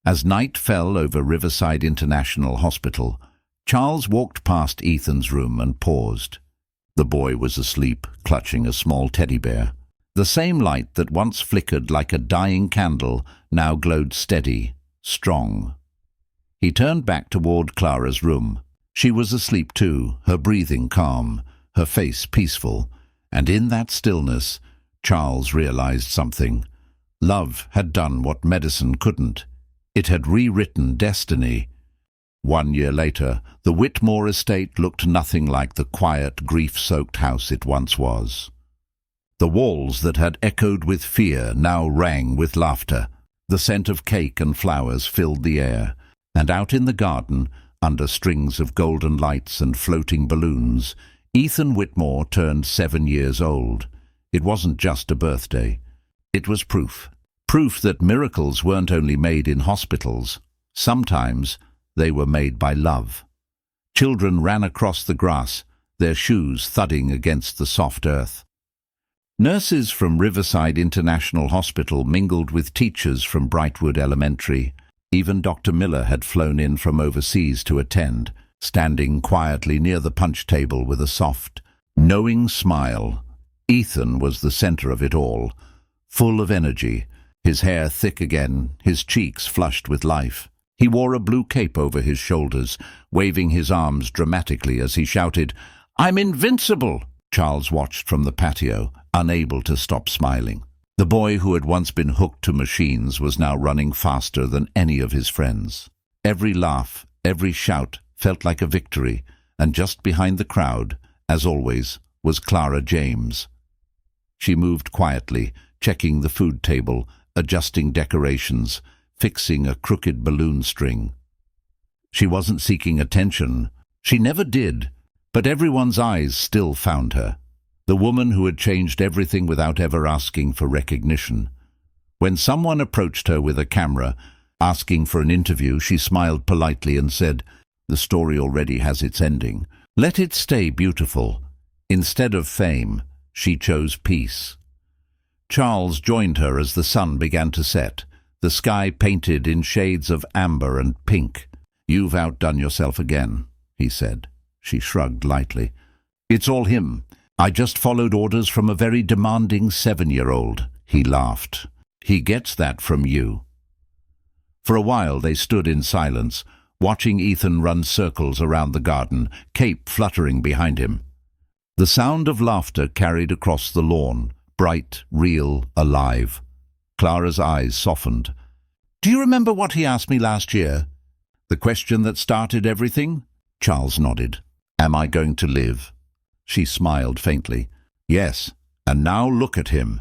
As night fell over Riverside International Hospital, Charles walked past Ethan's room and paused. The boy was asleep, clutching a small teddy bear. The same light that once flickered like a dying candle now glowed steady, strong. He turned back toward Clara's room. She was asleep too, her breathing calm, her face peaceful, and in that stillness, Charles realized something. Love had done what medicine couldn't. It had rewritten destiny. 1 year later, the Whitmore estate looked nothing like the quiet, grief-soaked house it once was. The walls that had echoed with fear now rang with laughter. The scent of cake and flowers filled the air, and out in the garden, under strings of golden lights and floating balloons, Ethan Whitmore turned 7 years old. It wasn't just a birthday. It was proof. Proof that miracles weren't only made in hospitals. Sometimes they were made by love. Children ran across the grass, their shoes thudding against the soft earth. Nurses from Riverside International Hospital mingled with teachers from Brightwood Elementary. Even Dr. Miller had flown in from overseas to attend, standing quietly near the punch table with a soft, knowing smile. Ethan was the center of it all, full of energy, his hair thick again, his cheeks flushed with life. He wore a blue cape over his shoulders, waving his arms dramatically as he shouted, "I'm invincible!" Charles watched from the patio, unable to stop smiling. The boy who had once been hooked to machines was now running faster than any of his friends. Every laugh, every shout felt like a victory, and just behind the crowd, as always, was Clara James. She moved quietly, checking the food table, adjusting decorations, fixing a crooked balloon string. She wasn't seeking attention. She never did, but everyone's eyes still found her. The woman who had changed everything without ever asking for recognition. When someone approached her with a camera, asking for an interview, she smiled politely and said, "The story already has its ending. Let it stay beautiful." Instead of fame, she chose peace. Charles joined her as the sun began to set, the sky painted in shades of amber and pink. "You've outdone yourself again," he said. She shrugged lightly. "It's all him. I just followed orders from a very demanding 7-year-old. He laughed. "He gets that from you." For a while they stood in silence, watching Ethan run circles around the garden, cape fluttering behind him. The sound of laughter carried across the lawn, bright, real, alive. Clara's eyes softened. "Do you remember what he asked me last year? The question that started everything?" Charles nodded. "Am I going to live?" She smiled faintly. "Yes, and now look at him."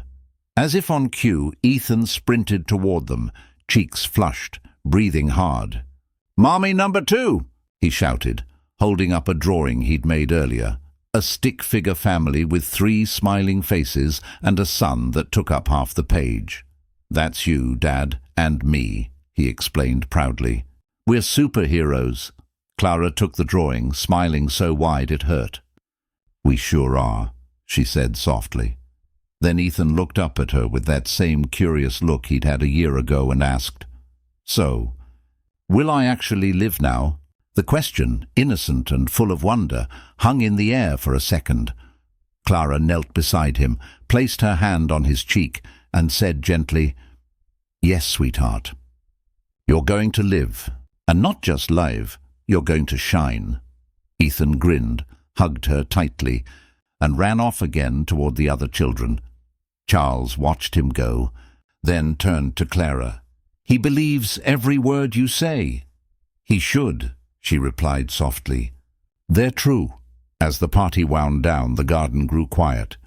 As if on cue, Ethan sprinted toward them, cheeks flushed, breathing hard. "Mommy number 2, he shouted, holding up a drawing he'd made earlier. A stick-figure family with 3 smiling faces and a sun that took up half the page. "That's you, Dad, and me," he explained proudly. "We're superheroes." Clara took the drawing, smiling so wide it hurt. "We sure are," she said softly. Then Ethan looked up at her with that same curious look he'd had a year ago and asked, "So, will I actually live now?" The question, innocent and full of wonder, hung in the air for a second. Clara knelt beside him, placed her hand on his cheek, and said gently, "Yes, sweetheart. You're going to live, and not just live, you're going to shine." Ethan grinned, hugged her tightly, and ran off again toward the other children. Charles watched him go, then turned to Clara. "He believes every word you say." "He should," she replied softly. "They're true." As the party wound down, the garden grew quiet.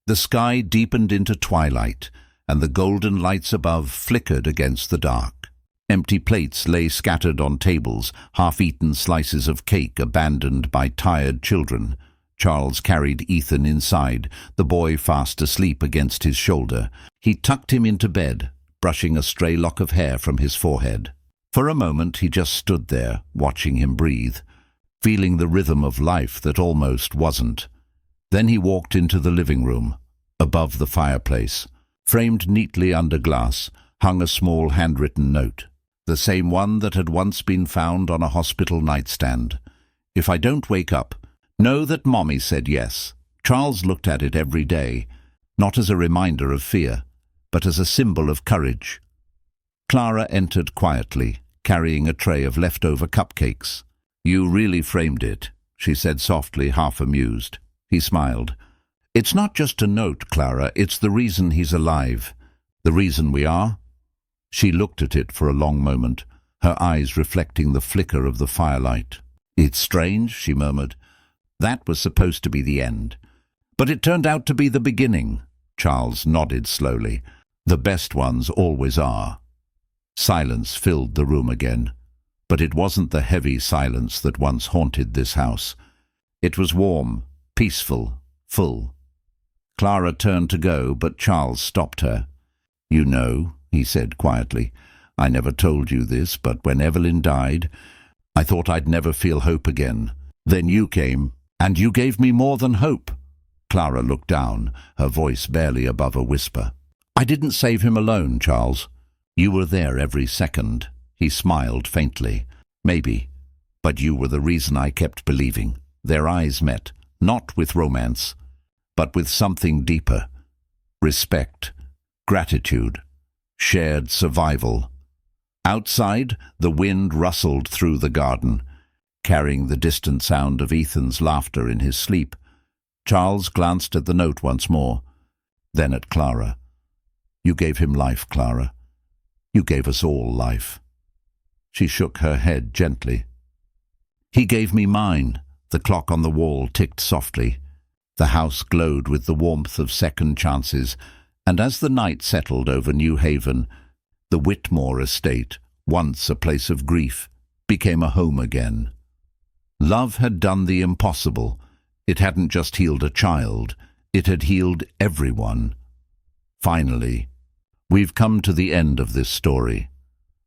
The sky deepened into twilight, and the golden lights above flickered against the dark. Empty plates lay scattered on tables, half-eaten slices of cake abandoned by tired children. Charles carried Ethan inside, the boy fast asleep against his shoulder. He tucked him into bed, brushing a stray lock of hair from his forehead. For a moment he just stood there, watching him breathe, feeling the rhythm of life that almost wasn't. Then he walked into the living room. Above the fireplace, framed neatly under glass, hung a small handwritten note, the same one that had once been found on a hospital nightstand. "If I don't wake up, know that Mommy said yes." Charles looked at it every day, not as a reminder of fear, but as a symbol of courage. Clara entered quietly, carrying a tray of leftover cupcakes. "You really framed it," she said softly, half amused. He smiled. "It's not just a note, Clara, it's the reason he's alive. The reason we are." She looked at it for a long moment, her eyes reflecting the flicker of the firelight. "It's strange," she murmured. "That was supposed to be the end. But it turned out to be the beginning." Charles nodded slowly. "The best ones always are." Silence filled the room again, but it wasn't the heavy silence that once haunted this house. It was warm, peaceful, full. Clara turned to go, but Charles stopped her. "You know," he said quietly, "I never told you this, but when Evelyn died, I thought I'd never feel hope again. Then you came, and you gave me more than hope." Clara looked down, her voice barely above a whisper. "I didn't save him alone, Charles. You were there every second." He smiled faintly. "Maybe, but you were the reason I kept believing." Their eyes met, not with romance, but with something deeper. Respect, gratitude. shared survival. Outside, the wind rustled through the garden, carrying the distant sound of Ethan's laughter in his sleep. Charles glanced at the note once more, then at Clara. "You gave him life, Clara. You gave us all life." She shook her head gently. "He gave me mine." The clock on the wall ticked softly. The house glowed with the warmth of second chances, and as the night settled over New Haven, the Whitmore estate, once a place of grief, became a home again. Love had done the impossible. It hadn't just healed a child, it had healed everyone. Finally, we've come to the end of this story.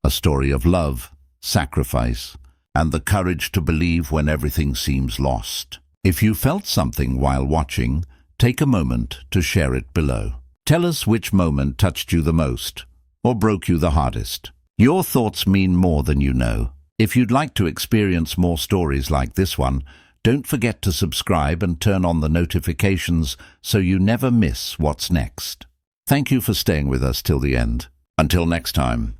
A story of love, sacrifice, and the courage to believe when everything seems lost. If you felt something while watching, take a moment to share it below. Tell us which moment touched you the most, or broke you the hardest. Your thoughts mean more than you know. If you'd like to experience more stories like this one, don't forget to subscribe and turn on the notifications so you never miss what's next. Thank you for staying with us till the end. Until next time.